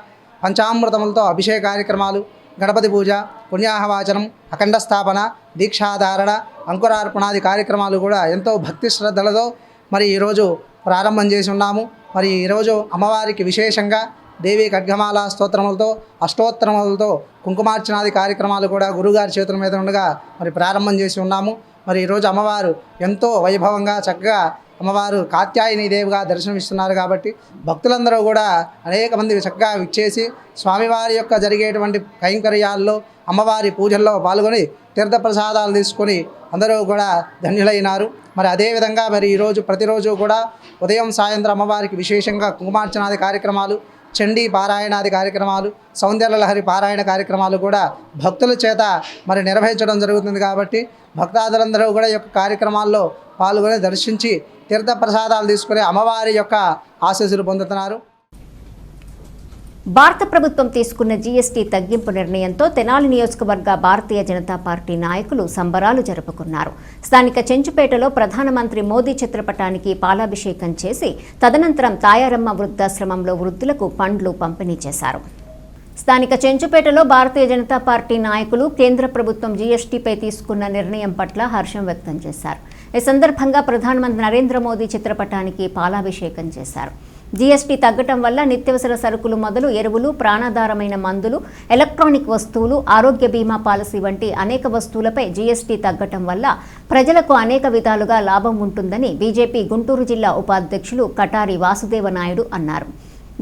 పంచామృతములతో అభిషేక కార్యక్రమాలు, గణపతి పూజ, పుణ్యాహవాచనం, అఖండ స్థాపన, దీక్షాధారణ, అంకురార్పణాది కార్యక్రమాలు కూడా ఎంతో భక్తి శ్రద్ధలతో మరి ఈరోజు ప్రారంభం చేసి ఉన్నాము. మరి ఈరోజు అమ్మవారికి విశేషంగా దేవి ఖడ్గమాల స్తోత్రములతో అష్టోత్తరములతో కుంకుమార్చనాది కార్యక్రమాలు కూడా గురుగారి చేతుల మీద ఉండగా మరి ప్రారంభం చేసి ఉన్నాము. మరి ఈరోజు అమ్మవారు ఎంతో వైభవంగా చక్కగా అమ్మవారు కాత్యాయని దేవిగా దర్శనమిస్తున్నారు కాబట్టి భక్తులందరూ కూడా అనేక మంది చక్కగా విచ్చేసి స్వామివారి యొక్క జరిగేటువంటి కైంకర్యాల్లో అమ్మవారి పూజల్లో పాల్గొని తీర్థప్రసాదాలు తీసుకొని అందరూ కూడా ధన్యులైనారు. మరి అదేవిధంగా మరి ఈరోజు ప్రతిరోజు కూడా ఉదయం సాయంత్రం అమ్మవారికి విశేషంగా కుంకుమార్చనాది కార్యక్రమాలు, చండీ పారాయణాది కార్యక్రమాలు, సౌందర్యలహరి పారాయణ కార్యక్రమాలు కూడా భక్తుల చేత మరి నిర్వహించడం జరుగుతుంది. కాబట్టి భక్తాదులందరూ కూడా ఈ యొక్క కార్యక్రమాల్లో పాల్గొని దర్శించి తీర్థప్రసాదాలు తీసుకుని అమ్మవారి యొక్క ఆశీస్సులు పొందుతున్నారు. భారత ప్రభుత్వం తీసుకున్న జీఎస్టీ తగ్గింపు నిర్ణయంతో తెనాలి నియోజకవర్గ భారతీయ జనతా పార్టీ నాయకులు సంబరాలు జరుపుకున్నారు. స్థానిక చెంచుపేటలో ప్రధానమంత్రి మోదీ చిత్రపటానికి పాలాభిషేకం చేసి తదనంతరం తాయారమ్మ వృద్ధాశ్రమంలో వృద్ధులకు పండ్లు పంపిణీ చేశారు. స్థానిక చెంచుపేటలో భారతీయ జనతా పార్టీ నాయకులు కేంద్ర ప్రభుత్వం జీఎస్టీపై తీసుకున్న నిర్ణయం పట్ల హర్షం వ్యక్తం చేశారు. ఈ సందర్భంగా ప్రధానమంత్రి నరేంద్ర మోదీ చిత్రపటానికి పాలాభిషేకం చేశారు. జీఎస్టీ తగ్గటం వల్ల నిత్యవసర సరుకులు మొదలు ఎరువులు, ప్రాణాధారమైన మందులు, ఎలక్ట్రానిక్ వస్తువులు, ఆరోగ్య బీమా పాలసీ వంటి అనేక వస్తువులపై జీఎస్టీ తగ్గటం వల్ల ప్రజలకు అనేక విధాలుగా లాభం ఉంటుందని బీజేపీ గుంటూరు జిల్లా ఉపాధ్యక్షులు కటారి వాసుదేవ నాయుడు అన్నారు.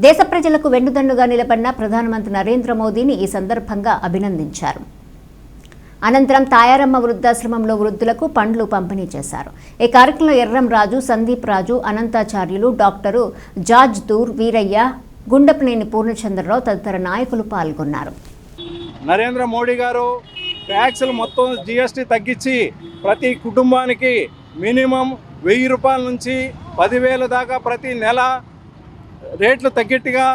దేశ ప్రజలకు వెన్నుదన్నుగా నిలబడిన ప్రధానమంత్రి నరేంద్ర మోదీని ఈ సందర్భంగా అభినందించారు. అనంతరం తాయారమ్మ వృద్ధాశ్రమంలో వృద్ధులకు పండ్లు పంపిణీ చేశారు. ఈ కార్యక్రమంలో ఎర్రం రాజు, సందీప్ రాజు, అనంతాచార్యులు, డాక్టరు జార్జ్ దూర్, వీరయ్య, గుండపనేని పూర్ణచంద్రరావు తదితర నాయకులు పాల్గొన్నారు. నరేంద్ర మోడీ గారు ట్యాక్సులు మొత్తం జీఎస్టీ తగ్గించి ప్రతి కుటుంబానికి మినిమం 1000 రూపాయల నుంచి 10,000 దాకా ప్రతి నెల రేట్లు తగ్గట్టుగా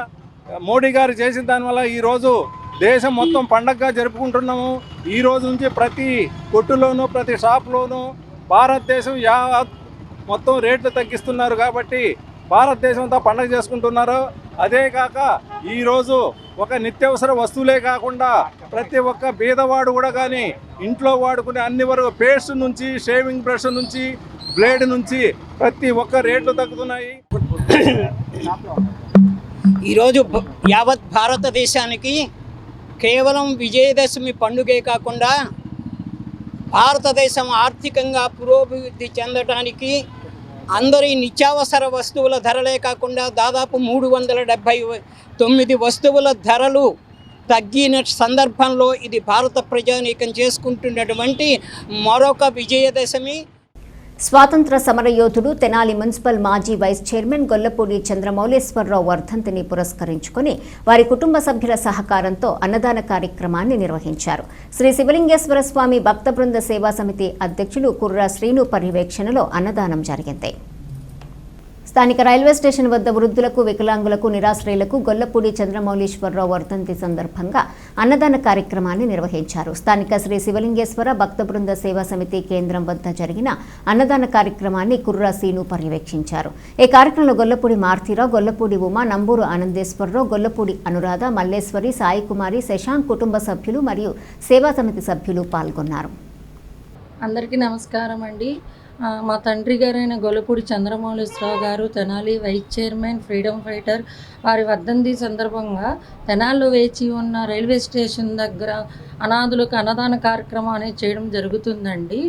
మోడీ గారు చేసిన దానివల్ల ఈరోజు దేశం మొత్తం పండగగా జరుపుకుంటున్నాము. ఈ రోజు నుంచి ప్రతి కొట్టులోనూ ప్రతి షాప్లోనూ భారతదేశం మొత్తం రేట్లు తగ్గిస్తున్నారు కాబట్టి భారతదేశం అంతా పండగ చేసుకుంటున్నారు. అదే కాక ఈరోజు ఒక నిత్యావసర వస్తువులే కాకుండా ప్రతి ఒక్క బీదవాడు కూడా కానీ ఇంట్లో వాడుకునే అన్ని వరకు పేస్ట్ నుంచి, షేవింగ్ బ్రష్ నుంచి, బ్లేడ్ నుంచి ప్రతి ఒక్క రేట్లు తగ్గుతున్నాయి. ఈరోజు యావత్ భారతదేశానికి కేవలం విజయదశమి పండుగే కాకుండా భారతదేశం ఆర్థికంగా పురోభివృద్ధి చెందడానికి అందరి నిత్యావసర వస్తువుల ధరలే కాకుండా దాదాపు 379 వస్తువుల ధరలు తగ్గిన సందర్భంలో ఇది భారత ప్రజానీకం చేసుకుంటున్నటువంటి మరొక విజయదశమి. స్వాతంత్ర సమరయోధుడు తెనాలి మున్సిపల్ మాజీ వైస్ చైర్మన్ గొల్లపూడి చంద్రమౌళేశ్వరరావు వర్ధంతిని పురస్కరించుకుని వారి కుటుంబ సభ్యుల సహకారంతో అన్నదాన కార్యక్రమాన్ని నిర్వహించారు. శ్రీ శివలింగేశ్వర స్వామి భక్త బృంద సేవా సమితి అధ్యక్షులు కుర్రా శ్రీను పర్యవేక్షణలో అన్నదానం జరిగింది. స్థానిక రైల్వే స్టేషన్ వద్ద వృద్ధులకు, వికలాంగులకు, నిరాశ్రయులకు గొల్లపూడి చంద్రమౌళీశ్వరరావు వర్ధంతి సందర్భంగా అన్నదాన కార్యక్రమాన్ని నిర్వహించారు. స్థానిక శ్రీ శివలింగేశ్వర భక్త బృంద సేవా సమితి కేంద్రం వద్ద జరిగిన అన్నదాన కార్యక్రమాన్ని కుర్రా శ్రీను పర్యవేక్షించారు. ఈ కార్యక్రమంలో గొల్లపూడి మారుతీరావు, గొల్లపూడి ఉమా, నంబూరు ఆనందేశ్వరరావు, గొల్లపూడి అనురాధ, మల్లేశ్వరి, సాయి కుమారి, శశాంక్ కుటుంబ సభ్యులు మరియు సేవా సమితి సభ్యులు పాల్గొన్నారు. అందరికీ నమస్కారం అండి. మా తండ్రి గారైన గొల్లపూడి చంద్రమౌళేశ్వరరావు గారు Tenali vice chairman, freedom fighter, వారి వర్ధంతి సందర్భంగా తెనాలిలో వేచి ఉన్న రైల్వే స్టేషన్ దగ్గర అనాథులకు అన్నదాన కార్యక్రమం అనేది చేయడం జరుగుతుందండి.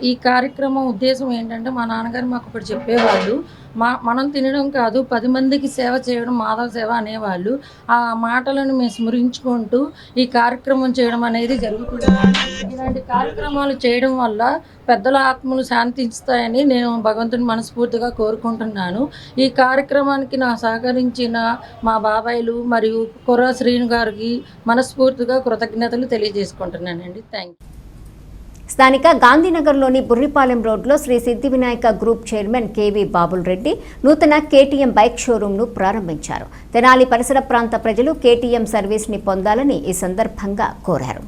ఈ కార్యక్రమం ఉద్దేశం ఏంటంటే, మా నాన్నగారు మాకు ఒకటి చెప్పేవాళ్ళు, మనం తినడం కాదు 10 మందికి సేవ చేయడం మాధవ సేవ అనేవాళ్ళు. ఆ మాటలను మేము స్మరించుకుంటూ ఈ కార్యక్రమం చేయడం అనేది జరుగుతుంది. ఇలాంటి కార్యక్రమాలు చేయడం వల్ల పెద్దల ఆత్మలు శాంతిస్తాయని నేను భగవంతుని మనస్ఫూర్తిగా కోరుకుంటున్నాను. ఈ కార్యక్రమానికి నా సహకరించిన మా బాబాయిలు మరియు కుర్రా శ్రీను గారికి మనస్ఫూర్తిగా కృతజ్ఞతలు తెలియజేసుకుంటున్నానండి. Thank you. స్థానిక గాంధీనగర్లోని బుర్రిపాలెం రోడ్లో Sri Siddhi Vinayaka group chairman KV Babul Reddy నూతన కేటీఎం బైక్ షోరూంను ప్రారంభించారు. తెనాలి పరిసర ప్రాంత ప్రజలు కేటీఎం సర్వీస్ని పొందాలని ఈ సందర్భంగా కోరారు.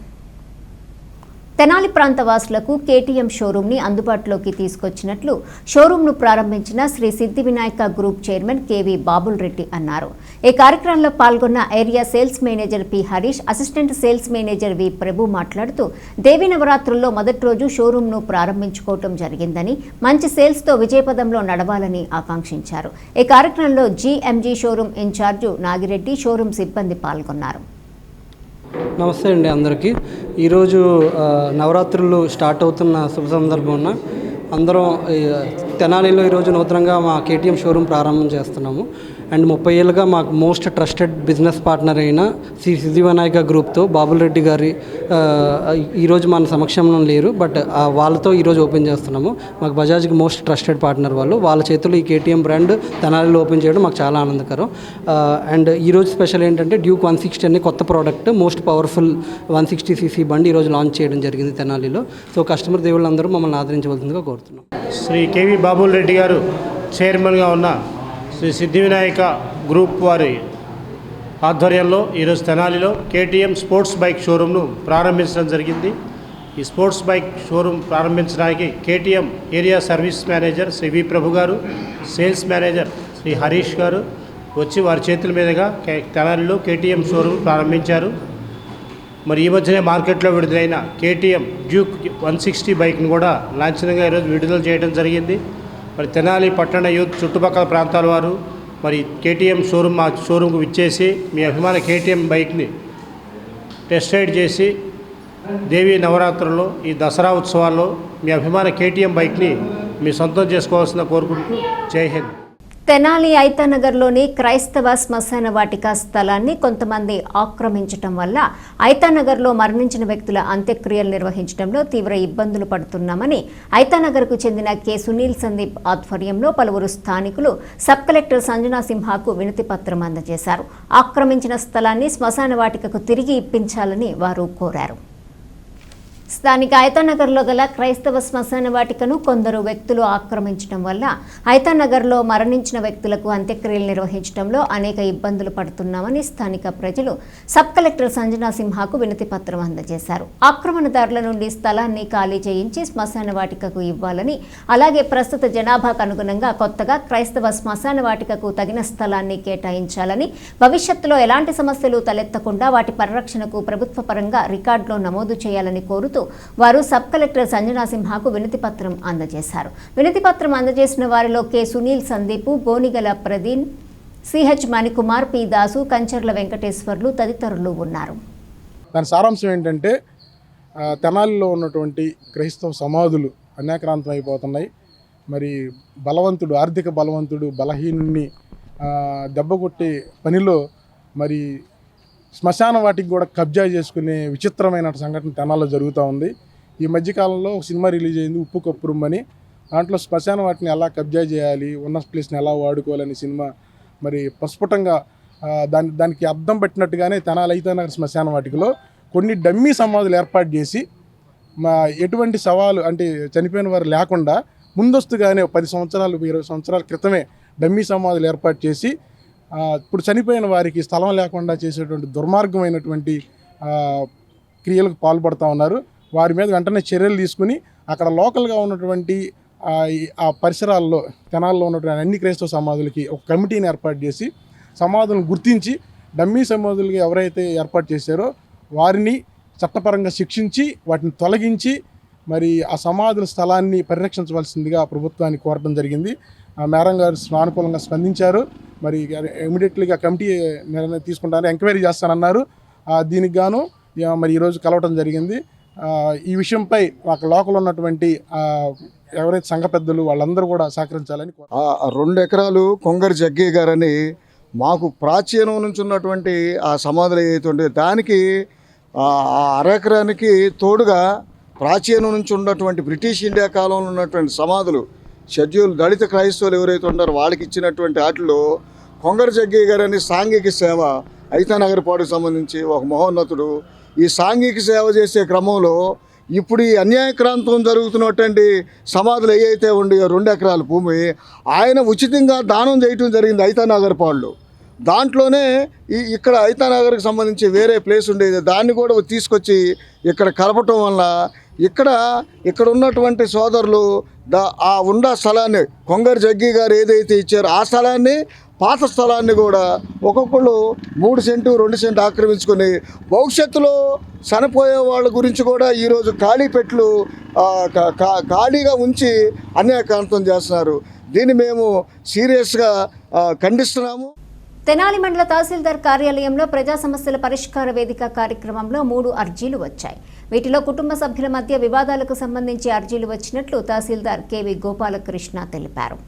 తెనాలి ప్రాంత వాసులకు కేటీఎం షోరూంని అందుబాటులోకి తీసుకొచ్చినట్లు షోరూంను ప్రారంభించిన Shri Siddhi Vinayaka group chairman KV Babul Reddy అన్నారు. ఈ కార్యక్రమంలో పాల్గొన్న area sales manager P Harish, assistant sales manager V Prabhu మాట్లాడుతూ దేవీ నవరాత్రుల్లో మొదటి రోజు షోరూంను ప్రారంభించుకోవడం జరిగిందని, మంచి సేల్స్తో విజయపదంలో నడవాలని ఆకాంక్షించారు. ఈ కార్యక్రమంలో జీఎంజీ షోరూం ఇన్ఛార్జు నాగిరెడ్డి, షోరూం సిబ్బంది పాల్గొన్నారు. నమస్తే అండి అందరికీ. ఈరోజు నవరాత్రులు స్టార్ట్ అవుతున్న శుభ సందర్భంలో అందరం తెనాలిలో ఈరోజు నూతనంగా మా కేటీఎం షోరూమ్ ప్రారంభం చేస్తున్నాము. అండ్ 30 ఏళ్ళుగా మాకు మోస్ట్ ట్రస్టెడ్ బిజినెస్ పార్ట్నర్ అయిన శ్రీ సిద్ధి వినాయక గ్రూప్తో బాబుల్ రెడ్డి గారి ఈరోజు మన సమక్షంలో లేరు, బట్ వాళ్ళతో ఈరోజు ఓపెన్ చేస్తున్నాము. మాకు బజాజ్కి మోస్ట్ ట్రస్టెడ్ పార్ట్నర్ వాళ్ళు, వాళ్ళ చేతుల్లో ఈ కేటీఎం బ్రాండ్ తెనాలిలో ఓపెన్ చేయడం మాకు చాలా ఆనందకరం. అండ్ ఈరోజు స్పెషల్ ఏంటంటే డ్యూక్ 160 అనే కొత్త ప్రోడక్ట్, మోస్ట్ పవర్ఫుల్ 160cc బండి ఈరోజు లాంచ్ చేయడం జరిగింది తెనాలిలో. సో కస్టమర్ దేవుళ్ళందరూ మమ్మల్ని ఆదరించవలసిందిగా కోరుతున్నాం. శ్రీ కేవీ బాబుల్ రెడ్డి గారు చైర్మన్గా ఉన్న శ్రీ సిద్ధి వినాయక గ్రూప్ వారి ఆధ్వర్యంలో ఈరోజు తెనాలిలో కేటీఎం స్పోర్ట్స్ బైక్ షోరూమ్ను ప్రారంభించడం జరిగింది. ఈ స్పోర్ట్స్ బైక్ షోరూమ్ ప్రారంభించడానికి KTM area service manager Shri V Prabhu గారు, సేల్స్ మేనేజర్ శ్రీ హరీష్ గారు వచ్చి వారి చేతుల మీదుగా తెనాలిలో కేటీఎం షోరూమ్ ప్రారంభించారు. మరి ఈ మధ్యనే మార్కెట్లో విడుదలైన కేటీఎం డ్యూక్ 160 బైక్ను కూడా లాంఛనంగా ఈరోజు విడుదల చేయడం జరిగింది. మరి తెనాలి పట్టణ యూత్ చుట్టుపక్కల ప్రాంతాల వారు మరి కేటీఎం షోరూమ్ మా షోరూమ్కు విచ్చేసి మీ అభిమాన కేటీఎం బైక్ని టెస్ట్ రైడ్ చేసి దేవీ నవరాత్రుల్లో ఈ దసరా ఉత్సవాల్లో మీ అభిమాన కేటీఎం బైక్ని మీ సొంతం చేసుకోవాల్సిన కోరుకుంటూ జై హింద్. తెనాలి ఐతానగర్లోని క్రైస్తవ శ్మశాన వాటిక స్థలాన్ని కొంతమంది ఆక్రమించడం వల్ల ఐతానగర్లో మరణించిన వ్యక్తుల అంత్యక్రియలు నిర్వహించడంలో తీవ్ర ఇబ్బందులు పడుతున్నామని ఐతానగర్కు చెందిన కె సునీల్ సందీప్ ఆధ్వర్యంలో పలువురు స్థానికులు సబ్ కలెక్టర్ సంజనా సింహాకు వినతి పత్రం అందజేశారు. ఆక్రమించిన స్థలాన్ని శ్మశాన వాటికకు తిరిగి ఇప్పించాలని వారు కోరారు. స్థానిక ఐతానగర్లో గల క్రైస్తవ శ్మశాన వాటికను కొందరు వ్యక్తులు ఆక్రమించడం వల్ల ఐతానగర్లో మరణించిన వ్యక్తులకు అంత్యక్రియలు నిర్వహించడంలో అనేక ఇబ్బందులు పడుతున్నామని స్థానిక ప్రజలు సబ్ కలెక్టర్ సంజనా సింహాకు వినతి పత్రం అందజేశారు. ఆక్రమణదారుల నుండి స్థలాన్ని ఖాళీ చేయించి శ్మశాన వాటికకు ఇవ్వాలని, అలాగే ప్రస్తుత జనాభాకు అనుగుణంగా కొత్తగా క్రైస్తవ శ్మశాన వాటికకు తగిన స్థలాన్ని కేటాయించాలని, భవిష్యత్తులో ఎలాంటి సమస్యలు తలెత్తకుండా వాటి పరిరక్షణకు ప్రభుత్వ పరంగా రికార్డులో నమోదు చేయాలని కోరుతూ వారు సబ్ కలెక్టర్ సంజనా సింహాకు వినతి పత్రం అందజేశారు. వినతి పత్రం అందజేసిన వారిలో K Sunil Sandeep, Bonigala Pradeen, CH Manikumar, P Dasu, Kancharla Venkateswarlu తదితరులు ఉన్నారు. దాని సారాంశం ఏంటంటే తెనాలిలో ఉన్నటువంటి క్రైస్తవ సమాధులు అన్యాక్రాంతం అయిపోతున్నాయి. మరి బలవంతుడు, ఆర్థిక బలవంతుడు బలహీనుని దెబ్బకొట్టే పనిలో మరి శ్మశాన వాటికి కూడా కబ్జా చేసుకునే విచిత్రమైన సంఘటన తెనాల్లో జరుగుతూ ఉంది. ఈ మధ్యకాలంలో ఒక సినిమా రిలీజ్ అయింది, ఉప్పు కప్పురం అని. దాంట్లో శ్మశాన వాటిని ఎలా కబ్జా చేయాలి, ఉన్న ప్లేస్ని ఎలా వాడుకోవాలని సినిమా మరి ప్రస్ఫుటంగా దానికి అర్థం పెట్టినట్టుగానే తెనాలి ఐతానగర్ శ్మశాన వాటికలో కొన్ని డమ్మీ సమాధులు ఏర్పాటు చేసి ఎటువంటి సవాలు అంటే చనిపోయిన వారు లేకుండా ముందస్తుగానే 10 సంవత్సరాలు 20 సంవత్సరాల క్రితమే డమ్మీ సమాధులు ఏర్పాటు చేసి ఇప్పుడు చనిపోయిన వారికి స్థలం లేకుండా చేసేటువంటి దుర్మార్గమైనటువంటి క్రియలకు పాల్పడుతూ ఉన్నారు. వారి మీద వెంటనే చర్యలు తీసుకుని అక్కడ లోకల్గా ఉన్నటువంటి ఆ పరిసరాల్లో తెనాల్లో ఉన్నటువంటి అన్ని క్రైస్తవ సమాధులకి ఒక కమిటీని ఏర్పాటు చేసి సమాధులను గుర్తించి డమ్మీ సమాధులకి ఎవరైతే ఏర్పాటు చేశారో వారిని చట్టపరంగా శిక్షించి వాటిని తొలగించి మరి ఆ సమాధుల స్థలాన్ని పరిరక్షించవలసిందిగా ప్రభుత్వాన్ని కోరడం జరిగింది. మేడం గారు సానుకూలంగా స్పందించారు. మరి ఇమీడియట్లీగా కమిటీ నిర్ణయం తీసుకుంటారని ఎంక్వైరీ చేస్తానన్నారు. దీనికి గాను మరి ఈరోజు కలవటం జరిగింది. ఈ విషయంపై లోకల్ ఉన్నటువంటి ఎవరైతే సంఘ పెద్దలు వాళ్ళందరూ కూడా సహకరించాలని 2 ఎకరాలు కొంగరి జగ్గయ్య గారని మాకు ప్రాచీనం నుంచి ఉన్నటువంటి ఆ సమాధులు ఏదైతే ఉంటే దానికి 1/2 ఎకరానికి తోడుగా ప్రాచీనం నుంచి ఉన్నటువంటి బ్రిటిష్ ఇండియా కాలంలో ఉన్నటువంటి సమాధులు షెడ్యూల్ దళిత క్రైస్తవులు ఎవరైతే ఉన్నారో వాళ్ళకి ఇచ్చినటువంటి వాటిలో కొంగర జగ్గయ్య గారని సాంఘిక సేవ ఐతానగర్ పాడుకు సంబంధించి ఒక మహోన్నతుడు ఈ సాంఘిక సేవ చేసే క్రమంలో ఇప్పుడు ఈ అన్యాయక్రాంతం జరుగుతున్నటువంటి సమాధులు ఏవైతే ఉండి 2 ఎకరాల భూమి ఆయన ఉచితంగా దానం చేయటం జరిగింది ఐతానగర్ పాడులో. దాంట్లోనే ఇక్కడ ఐతానగర్కి సంబంధించి వేరే ప్లేస్ ఉండేది, దాన్ని కూడా తీసుకొచ్చి ఇక్కడ కలపటం వల్ల ఇక్కడ ఉన్నటువంటి సోదరులు ఆ ఉన్న స్థలాన్ని కొంగర జగ్గి గారు ఏదైతే ఇచ్చారో ఆ స్థలాన్ని, పాత స్థలాన్ని కూడా ఒక్కొక్కళ్ళు 3 సెంటు 2 సెంటు ఆక్రమించుకొని భవిష్యత్తులో చనిపోయే వాళ్ళ గురించి కూడా ఈరోజు ఖాళీ పెట్లు ఖాళీగా ఉంచి అన్యాయకాంతం చేస్తున్నారు. దీన్ని మేము సీరియస్గా ఖండిస్తున్నాము. తెనాలి మండల తహసీల్దార్ కార్యాలయంలో ప్రజా సమస్యల పరిష్కార వేదిక కార్యక్రమంలో 3 అర్జీలు వచ్చాయి. వీటిలో కుటుంబ సభ్యుల మధ్య వివాదాలకు సంబంధించి అర్జీలు వచ్చినట్లు తహసీల్దార్ కెవి గోపాలకృష్ణ తెలిపారు.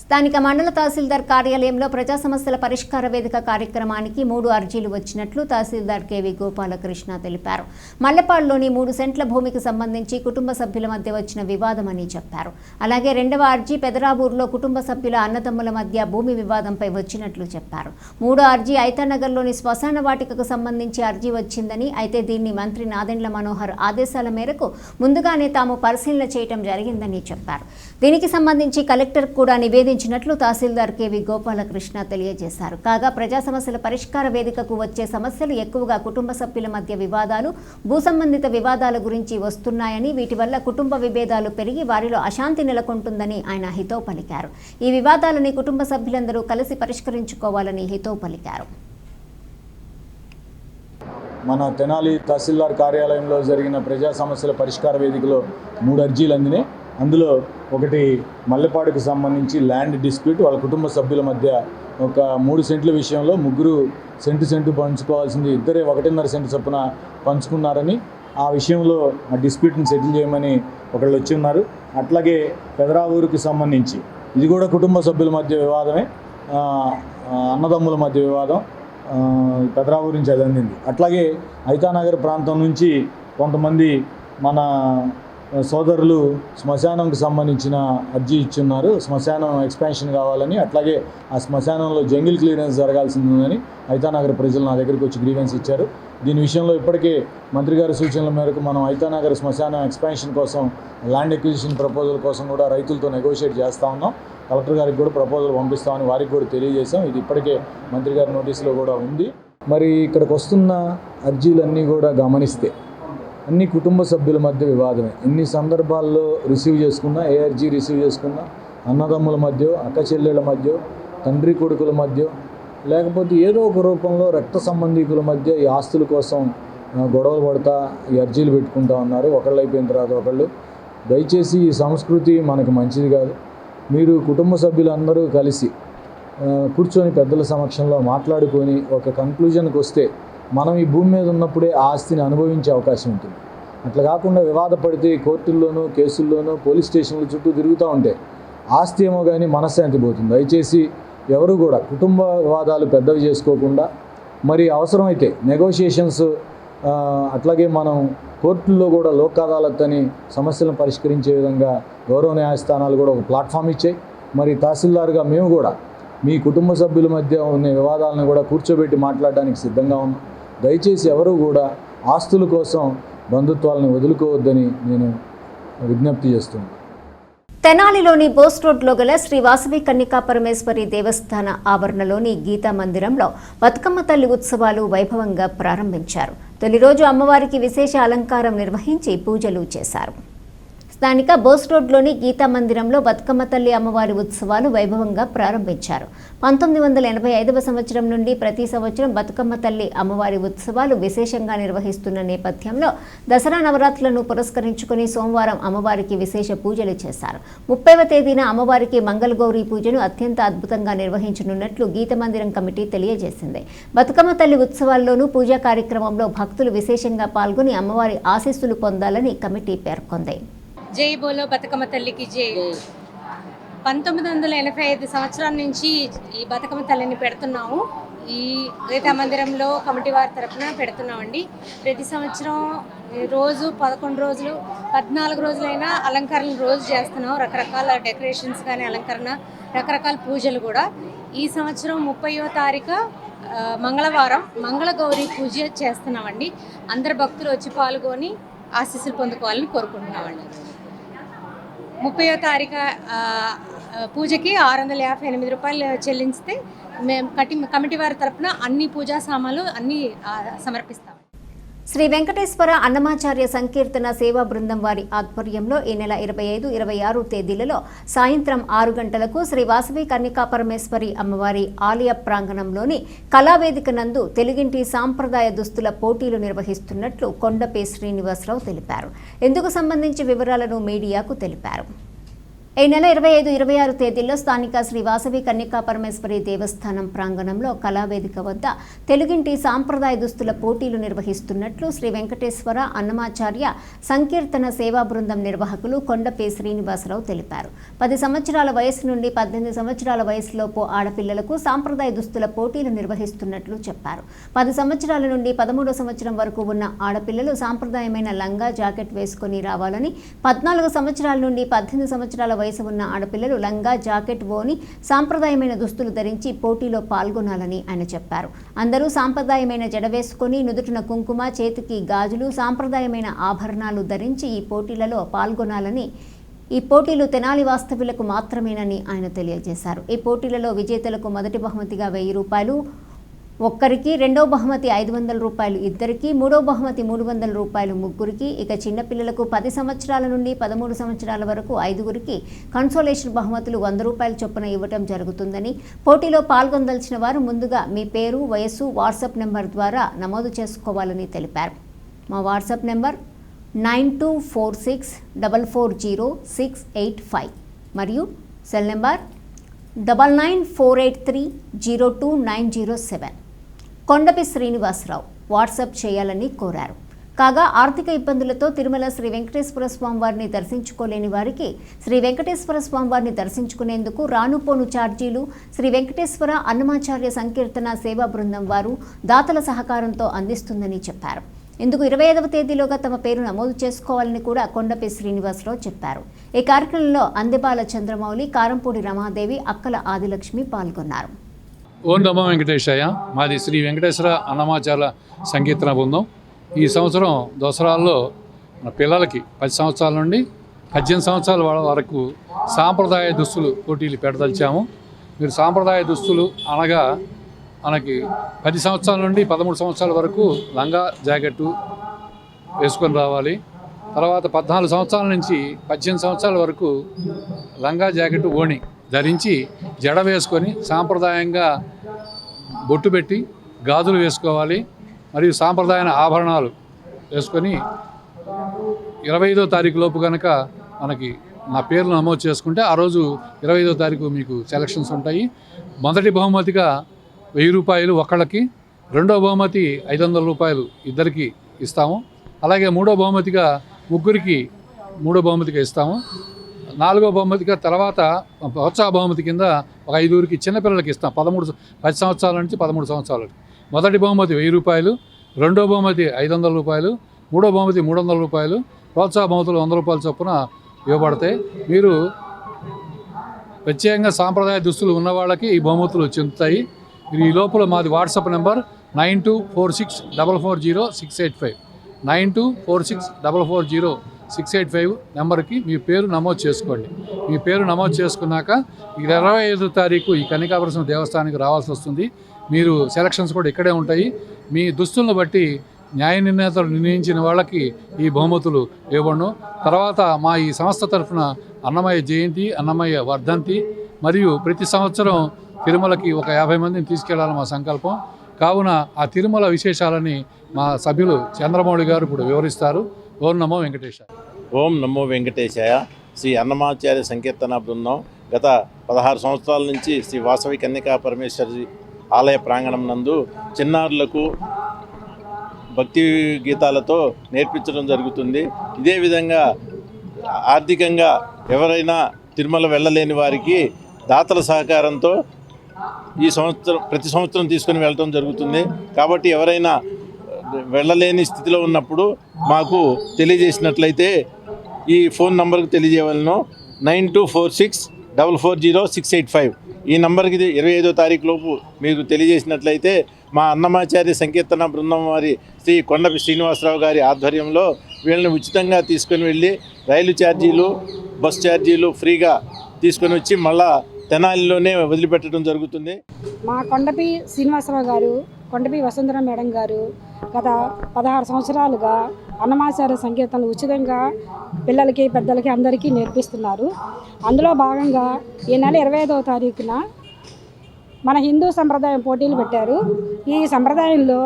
స్థానిక మండల తహసీల్దార్ కార్యాలయంలో ప్రజా సమస్యల పరిష్కార వేదిక కార్యక్రమానికి 3 అర్జీలు వచ్చినట్లు తహసీల్దార్ కెవి గోపాలకృష్ణ తెలిపారు. మల్లెపాడులోని 3 సెంట్ల భూమికి సంబంధించి కుటుంబ సభ్యుల మధ్య వచ్చిన వివాదమని చెప్పారు. అలాగే 2వ అర్జీ పెదరాబూరులో కుటుంబ సభ్యుల అన్నదమ్ముల మధ్య భూమి వివాదంపై వచ్చినట్లు చెప్పారు. 3వ అర్జీ ఐతానగర్లోని శ్మశాన వాటికకు సంబంధించి అర్జీ వచ్చిందని, అయితే దీన్ని మంత్రి నాదెండ్ల మనోహర్ ఆదేశాల మేరకు ముందుగానే తాము పరిశీలన చేయడం జరిగిందని చెప్పారు. దీనికి సంబంధించి కలెక్టర్ కూడా నివేదించినట్లు తహసీల్దార్ కెవి గోపాలకృష్ణ తెలియజేశారు. కాగా ప్రజా సమస్యల పరిష్కార వేదికకు వచ్చే సమస్యలు ఎక్కువగా కుటుంబ సభ్యుల మధ్య వివాదాలు, భూ సంబంధిత వివాదాల గురించి వస్తున్నాయని, వీటి వల్ల కుటుంబ విభేదాలు పెరిగి వారిలో అశాంతి నెలకొంటుందని ఆయన హితవు పలికారు. ఈ వివాదాలని కుటుంబ సభ్యులందరూ కలిసి పరిష్కరించుకోవాలని హితవు పలికారు. మన తెనాలి తహసీల్దార్ కార్యాలయంలో జరిగిన ప్రజా సమస్యల పరిష్కార వేదికలో 3 అర్జీలు అందినాయి. అందులో ఒకటి మల్లెపాడుకు సంబంధించి ల్యాండ్ డిస్ప్యూట్, వాళ్ళ కుటుంబ సభ్యుల మధ్య ఒక 3 సెంట్ల విషయంలో ముగ్గురు సెంటు పంచుకోవాల్సింది ఇద్దరే 1.5 సెంటు చొప్పున పంచుకున్నారని, ఆ విషయంలో ఆ డిస్ప్యూట్ని సెటిల్ చేయమని ఒకళ్ళు వచ్చి ఉన్నారు. అట్లాగే పెదరావూరుకి సంబంధించి ఇది కూడా కుటుంబ సభ్యుల మధ్య వివాదమే, అన్నదమ్ముల మధ్య వివాదం, పెదరావూరు నుంచి అది అందింది. అట్లాగే ఐతానగర్ ప్రాంతం నుంచి కొంతమంది మన సోదరులు శ్మశానంకి సంబంధించిన అర్జీ ఇచ్చున్నారు. శ్మశానం ఎక్స్పాన్షన్ కావాలని, అట్లాగే ఆ శ్మశానంలో జంగిల్ క్లియరెన్స్ జరగాల్సిందని ఐతానగర్ ప్రజలు నా దగ్గరికి వచ్చి గ్రీవెన్స్ ఇచ్చారు. దీని విషయంలో ఇప్పటికే మంత్రి గారి సూచనల మేరకు మనం ఐతానగర్ శ్మశానం ఎక్స్పాన్షన్ కోసం ల్యాండ్ ఎక్విజిషన్ ప్రపోజల్ కోసం కూడా రైతులతో నెగోషియేట్ చేస్తూ ఉన్నాం. కలెక్టర్ గారికి కూడా ప్రపోజల్ పంపిస్తామని వారికి కూడా తెలియజేశాం. ఇది ఇప్పటికే మంత్రి గారి నోటీసులో కూడా ఉంది. మరి ఇక్కడికి వస్తున్న అర్జీలన్నీ కూడా గమనిస్తే అన్ని కుటుంబ సభ్యుల మధ్య వివాదమే. ఎన్ని సందర్భాల్లో రిసీవ్ చేసుకున్నా, ఏ అర్జీ రిసీవ్ చేసుకున్నా అన్నదమ్ముల మధ్య, అక్క చెల్లెళ్ళ మధ్య, తండ్రి కొడుకుల మధ్య, లేకపోతే ఏదో ఒక రూపంలో రక్త సంబంధికుల మధ్య ఈ ఆస్తుల కోసం గొడవలు పడతా ఈ అర్జీలు పెట్టుకుంటా ఉన్నారు. ఒకళ్ళు అయిపోయిన తర్వాత ఒకళ్ళు. దయచేసి ఈ సంస్కృతి మనకు మంచిది కాదు. మీరు కుటుంబ సభ్యులందరూ కలిసి కూర్చొని పెద్దల సమక్షంలో మాట్లాడుకొని ఒక కంక్లూజన్కి వస్తే మనం ఈ భూమి మీద ఉన్నప్పుడే ఆ ఆస్తిని అనుభవించే అవకాశం ఉంటుంది. అట్లా కాకుండా వివాదపడితే కోర్టుల్లోనూ కేసుల్లోనూ పోలీస్ స్టేషన్ల చుట్టూ తిరుగుతూ ఉంటే ఆస్తి ఏమో కానీ మనశ్శాంతి పోతుంది. దయచేసి ఎవరు కూడా కుటుంబ వివాదాలు పెద్దవి చేసుకోకుండా, మరి అవసరమైతే నెగోషియేషన్స్, అట్లాగే మనం కోర్టుల్లో కూడా లోక్ అదాలత్ అని సమస్యలను పరిష్కరించే విధంగా గౌరవ న్యాయస్థానాలు కూడా ఒక ప్లాట్ఫామ్ ఇచ్చాయి. మరి తహసీల్దార్గా మేము కూడా మీ కుటుంబ సభ్యుల మధ్య ఉన్న వివాదాలను కూడా కూర్చోబెట్టి మాట్లాడడానికి సిద్ధంగా ఉన్నాం. దయచేసి ఎవరు కూడా ఆస్తుల కోసం బంధుత్వాలను వదులుకోవద్దని నేను విజ్ఞప్తి చేస్తున్నాను. తెనాలిలోని బోస్ రోడ్లో గల శ్రీ వాసవి కన్నికా పరమేశ్వరి దేవస్థాన ఆవరణలోని గీతా మందిరంలో బతుకమ్మ తల్లి ఉత్సవాలు వైభవంగా ప్రారంభించారు. తొలి రోజు అమ్మవారికి విశేష అలంకారం నిర్వహించి పూజలు చేశారు. స్థానిక బోస్ రోడ్లోని గీతా మందిరంలో బతుకమ్మ తల్లి అమ్మవారి ఉత్సవాలు వైభవంగా ప్రారంభించారు. 1985వ సంవత్సరం నుండి ప్రతి సంవత్సరం బతుకమ్మ తల్లి అమ్మవారి ఉత్సవాలు విశేషంగా నిర్వహిస్తున్న నేపథ్యంలో దసరా నవరాత్రులను పురస్కరించుకుని సోమవారం అమ్మవారికి విశేష పూజలు చేశారు. 30వ తేదీన అమ్మవారికి మంగళగౌరి పూజను అత్యంత అద్భుతంగా నిర్వహించనున్నట్లు గీతా మందిరం కమిటీ తెలియజేసింది. బతుకమ్మ తల్లి ఉత్సవాల్లోనూ పూజా కార్యక్రమంలో భక్తులు విశేషంగా పాల్గొని అమ్మవారి ఆశీస్సులు పొందాలని కమిటీ పేర్కొంది. జై బోలో బతుకమ్మ తల్లికి జై. 1985 సంవత్సరాల నుంచి ఈ బతుకమ్మ తల్లిని పెడుతున్నాము. ఈ గీతా మందిరంలో కమిటీ వారి తరఫున పెడుతున్నామండి. ప్రతి సంవత్సరం రోజు 11 రోజులు 14 రోజులైనా అలంకరణలు రోజు చేస్తున్నాం. రకరకాల డెకరేషన్స్ కానీ అలంకరణ, రకరకాల పూజలు కూడా. ఈ సంవత్సరం 30వ తారీఖు మంగళవారం మంగళగౌరి పూజ చేస్తున్నామండి. అందరు భక్తులు వచ్చి పాల్గొని ఆశీస్సులు పొందుకోవాలని కోరుకుంటున్నామండి. 30వ తారీఖు పూజకి 658 రూపాయలు చెల్లిస్తే మేము కమిటీ వారి తరఫున అన్ని పూజా సామాన్లు అన్నీ సమర్పిస్తాం. శ్రీ వెంకటేశ్వర అన్నమాచార్య సంకీర్తన సేవా బృందం వారి ఆధ్వర్యంలో ఈ నెల 25, 26 తేదీలలో సాయంత్రం 6 గంటలకు శ్రీ వాసవి కన్యకా పరమేశ్వరి అమ్మవారి ఆలయ ప్రాంగణంలోని కళావేదిక నందు తెలుగింటి సాంప్రదాయ దుస్తుల పోటీలు నిర్వహిస్తున్నట్లు కొండపే శ్రీనివాసరావు తెలిపారు. ఇందుకు సంబంధించి వివరాలను మీడియాకు తెలిపారు. ఈ నెల 25, 26 తేదీల్లో స్థానిక శ్రీ వాసవి కన్యకా పరమేశ్వరి దేవస్థానం ప్రాంగణంలో కళావేదిక వద్ద తెలుగింటి సాంప్రదాయ దుస్తుల పోటీలు నిర్వహిస్తున్నట్లు శ్రీ వెంకటేశ్వర అన్నమాచార్య సంకీర్తన సేవా బృందం నిర్వాహకులు కొండపే శ్రీనివాసరావు తెలిపారు. 10 సంవత్సరాల వయసు నుండి 18 సంవత్సరాల వయసులోపు ఆడపిల్లలకు సాంప్రదాయ దుస్తుల పోటీలు నిర్వహిస్తున్నట్లు చెప్పారు. 10 సంవత్సరాల నుండి 13వ సంవత్సరం వరకు ఉన్న ఆడపిల్లలు సాంప్రదాయమైన లంగా జాకెట్ వేసుకొని రావాలని, 14 సంవత్సరాల నుండి 18 సంవత్సరాల వయసు ఉన్న ఆడపిల్లలు లంగా జాకెట్ ఓని సాంప్రదాయమైన దుస్తులు ధరించి పోటీలో పాల్గొనాలని ఆయన చెప్పారు. అందరూ సాంప్రదాయమైన జడ వేసుకొని నుదుటిన కుంకుమ, చేతికి గాజులు, సాంప్రదాయమైన ఆభరణాలు ధరించి ఈ పోటీలలో పాల్గొనాలని, ఈ పోటీలు తెనాలి వాస్తవ్యులకు మాత్రమేనని ఆయన తెలియజేశారు. ఈ పోటీలలో విజేతలకు మొదటి బహుమతిగా 1000 రూపాయలు ఒక్కరికి, రెండవ బహుమతి 500 రూపాయలు ఇద్దరికి, మూడవ బహుమతి 300 రూపాయలు ముగ్గురికి, ఇక చిన్నపిల్లలకు 10 సంవత్సరాల నుండి 13 సంవత్సరాల వరకు 5గురికి కన్సోలేషన్ బహుమతులు 100 రూపాయల చొప్పున ఇవ్వటం జరుగుతుందని, పోటీలో పాల్గొనదలిచిన వారు ముందుగా మీ పేరు, వయస్సు వాట్సాప్ నెంబర్ ద్వారా నమోదు చేసుకోవాలని తెలిపారు. మా వాట్సాప్ నెంబర్ 9246440685 మరియు cell number 9948302907. Kondapi Srinivasarao WhatsApp చేయాలని కోరారు. కాగా ఆర్థిక ఇబ్బందులతో తిరుమల శ్రీ వెంకటేశ్వర స్వామి వారిని దర్శించుకోలేని వారికి శ్రీ వెంకటేశ్వర స్వామి వారిని దర్శించుకునేందుకు రానుపోను ఛార్జీలు శ్రీ వెంకటేశ్వర అన్నమాచార్య సంకీర్తన సేవా బృందం వారు దాతల సహకారంతో అందిస్తుందని చెప్పారు. ఇందుకు 25వ తేదీలోగా తమ పేరు నమోదు చేసుకోవాలని కూడా కొండపి శ్రీనివాసరావు చెప్పారు. ఈ కార్యక్రమంలో అందెబాల చంద్రమౌళి, కారంపూడి రమాదేవి, అక్కల ఆదిలక్ష్మి పాల్గొన్నారు. ఓం నమో వెంకటేశాయ. మాది శ్రీ వెంకటేశ్వర అన్నమాచార్య సంకీర్తన బృందం. ఈ సంవత్సరం దసరాల్లో మన పిల్లలకి 10 సంవత్సరాల నుండి 18 సంవత్సరాల వరకు సాంప్రదాయ దుస్తులు పోటీలు పెడదలిచాము. మీరు సాంప్రదాయ దుస్తులు అనగా మనకి 10 సంవత్సరాల నుండి 13 సంవత్సరాల వరకు లంగా జాకెట్టు వేసుకొని రావాలి. తర్వాత 14 సంవత్సరాల నుంచి 18 సంవత్సరాల వరకు లంగా జాకెట్టు ఓణి ధరించి జడ వేసుకొని సాంప్రదాయంగా బొట్టు పెట్టి గాజులు వేసుకోవాలి. మరియు సాంప్రదాయ ఆభరణాలు వేసుకొని 25వ తారీఖు లోపు కనుక మనకి నా పేర్లు నమోదు చేసుకుంటే ఆ రోజు 25వ తారీఖు మీకు సెలక్షన్స్ ఉంటాయి. మొదటి బహుమతిగా 1000 రూపాయలు ఒకళ్ళకి, రెండవ బహుమతి 500 రూపాయలు ఇద్దరికి ఇస్తాము. అలాగే మూడో బహుమతిగా ముగ్గురికి ఇస్తాము. 4వ బహుమతిగా తర్వాత ప్రోత్సాహ బహుమతి కింద ఒక 5గురికి చిన్నపిల్లలకి ఇస్తాం. 10 సంవత్సరాల నుంచి 13 సంవత్సరాలకి. మొదటి బహుమతి 1000 రూపాయలు, రెండో బహుమతి 500 రూపాయలు, మూడో బహుమతి 300 రూపాయలు, ప్రోత్సాహ బహుమతులు 100 రూపాయల చొప్పున ఇవ్వబడతాయి. మీరు ప్రత్యేకంగా సాంప్రదాయ దుస్తులు ఉన్న వాళ్ళకి ఈ బహుమతులు చెందుతాయి. మీరు ఈ లోపల మాది వాట్సాప్ నెంబర్ 9246440685 9246440685 నెంబర్కి మీ పేరు నమోదు చేసుకోండి. మీ పేరు నమోదు చేసుకున్నాక 25వ తారీఖు ఈ కన్యకాపరమేశ్వరి దేవస్థానానికి రావాల్సి వస్తుంది. మీరు సెలక్షన్స్ కూడా ఇక్కడే ఉంటాయి. మీ దుస్తులను బట్టి న్యాయ నిర్ణేతలు నిర్ణయించిన వాళ్ళకి ఈ బహుమతులు ఇవ్వను. తర్వాత మా ఈ సంస్థ తరఫున అన్నమయ్య జయంతి, అన్నమయ్య వర్ధంతి మరియు ప్రతి సంవత్సరం తిరుమలకి ఒక 50 మందిని తీసుకెళ్లాలని మా సంకల్పం. కావున ఆ తిరుమల విశేషాలని మా సభ్యులు చంద్రమౌళి గారు ఇప్పుడు వివరిస్తారు. ఓం నమో వెంకటేశాయ. ఓం నమో వెంకటేశాయ. శ్రీ అన్నమాచార్య సంకీర్తన బృందం గత 16 సంవత్సరాల నుంచి శ్రీ వాసవి కన్యకా పరమేశ్వరి ఆలయ ప్రాంగణం నందు చిన్నారులకు భక్తి గీతాలతో నేర్పించడం జరుగుతుంది. ఇదే విధంగా ఆర్థికంగా ఎవరైనా తిరుమల వెళ్ళలేని వారికి దాతల సహకారంతో ఈ సంవత్సరం ప్రతి సంవత్సరం తీసుకొని వెళ్ళటం జరుగుతుంది. కాబట్టి ఎవరైనా వెళ్ళలేని స్థితిలో ఉన్నప్పుడు మాకు తెలియజేసినట్లయితే ఈ ఫోన్ నంబర్కి తెలియజేయవలను. 9246440685 ఈ నంబర్కి 25వ తారీఖు లోపు మీరు తెలియజేసినట్లయితే మా అన్నమాచార్య సంకీర్తన బృందం వారి శ్రీ కొండపి శ్రీనివాసరావు గారి ఆధ్వర్యంలో వీళ్ళని ఉచితంగా తీసుకొని వెళ్ళి రైలు ఛార్జీలు, బస్ ఛార్జీలు ఫ్రీగా తీసుకొని వచ్చి మళ్ళా తెనాలిలోనే వదిలిపెట్టడం జరుగుతుంది. మా కొండపి శ్రీనివాసరావు గారు, కొండపి వసుంధర మేడం గారు గత 16 సంవత్సరాలుగా అన్నమాచార్య సంకీర్తనలు ఉచితంగా పిల్లలకి పెద్దలకి అందరికీ నేర్పిస్తున్నారు. అందులో భాగంగా ఈ నెల 25వ తారీఖున మన హిందూ సంప్రదాయం పోటీలు పెట్టారు. ఈ సంప్రదాయంలో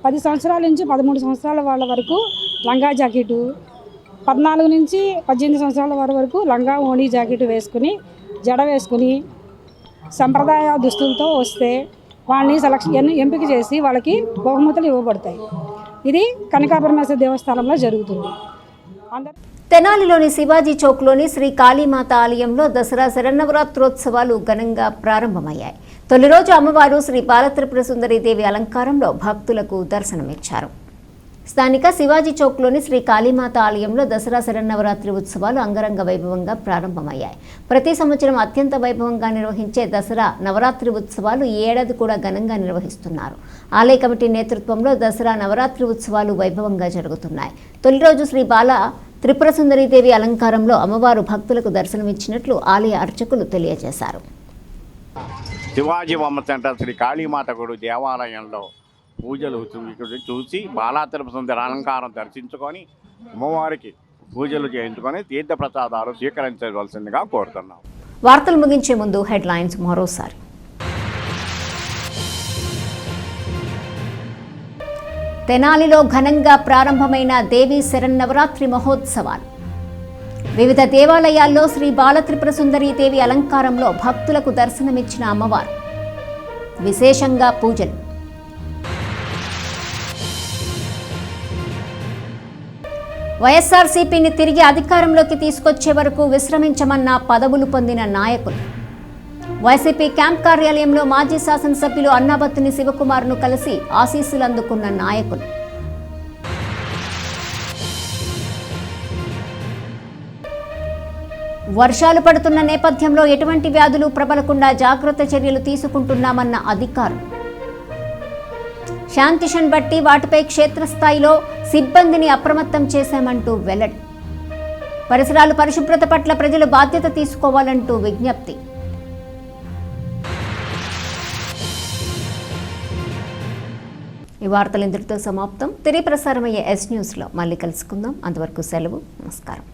10 సంవత్సరాల నుంచి 13 సంవత్సరాల వాళ్ళ వరకు లంగా జాకెటు, 14 నుంచి 18 సంవత్సరాల వారి వరకు లంగా ఓణీ జాకెట్ వేసుకుని జడ వేసుకుని సంప్రదాయ దుస్తులతో వస్తే వాళ్ళని ఎంపిక చేసి వాళ్ళకి బహుమతులు ఇవ్వబడతాయి. ఇది కనకాపరమేశ్వర దేవస్థానంలో జరుగుతుంది. తెనాలిలోని శివాజీ చౌక్లోని శ్రీ కాళీమాత ఆలయంలో దసరా శరన్నవరాత్రోత్సవాలు ఘనంగా ప్రారంభమయ్యాయి. తొలి రోజు అమ్మవారు శ్రీ బాలత్రిపుర సుందరీదేవి అలంకారంలో భక్తులకు దర్శనమిచ్చారు. స్థానిక శివాజీ చౌక్లోని శ్రీ కాళీమాత ఆలయంలో దసరా శరన్నవరాత్రి ఉత్సవాలు అంగరంగ వైభవంగా ప్రారంభమయ్యాయి. ప్రతి సంవత్సరం అత్యంత వైభవంగా నిర్వహించే దసరా నవరాత్రి ఉత్సవాలు ఈ ఏడాది కూడా ఘనంగా నిర్వహిస్తున్నారు. ఆలయ కమిటీ నేతృత్వంలో దసరా నవరాత్రి ఉత్సవాలు వైభవంగా జరుగుతున్నాయి. తొలి రోజు శ్రీ బాల త్రిపుర సుందరీదేవి అలంకారంలో అమ్మవారు భక్తులకు దర్శనమిచ్చినట్లు ఆలయ అర్చకులు తెలియజేశారు. శివాజీ బొమ్మ సెంటర్ శ్రీ కాళీమాత గుడి దేవాలయంలో పూజలు చూసి బాలాత్రిపుర సుందరి అలంకారం దర్శించుకొని అమ్మవారికి పూజలు చేయించుకొని తీర్థప్రసాదాలు స్వీకరించవలసిందిగా కోరుతున్నాం. వార్తలు ముగించే ముందు హెడ్లైన్స్ మరోసారి. తెనాలిలో ఘనంగా ప్రారంభమైన దేవీ శరన్నవరాత్రి మహోత్సవాలు. వివిధ దేవాలయాల్లో శ్రీ బాలత్రిపుర సుందరీదేవి అలంకారంలో భక్తులకు దర్శనమిచ్చిన అమ్మవారు. విశేషంగా పూజలు. వైఎస్ఆర్సీపీని తిరిగి అధికారంలోకి తీసుకొచ్చే వరకు విశ్రమించమన్న పదవులు పొందిన నాయకులు. వైసీపీ క్యాంప్ కార్యాలయంలో మాజీ శాసనసభ్యులు అన్నాబత్తుని శివకుమార్ను కలిసి ఆశీస్సులు అందుకున్న నాయకులు. వర్షాలు పడుతున్న నేపథ్యంలో ఎటువంటి వ్యాధులు ప్రబలకుండా జాగ్రత్త చర్యలు తీసుకుంటున్నామన్న అధికారులు. శాంతిషన్ బట్టి వాటిపై క్షేత్రస్థాయిలో సిబ్బందిని అప్రమత్తం చేశామంటూ వెల్లడి. పరిసరాలు పరిశుభ్రత పట్ల ప్రజలు బాధ్యత తీసుకోవాలంటూ విజ్ఞప్తి. ఈ వార్తలు ఇంతటితో సమాప్తం. తిరిగి ప్రసారమయ్యే ఎస్ న్యూస్లో మళ్ళీ కలుసుకుందాం. అంతవరకు సెలవు. నమస్కారం.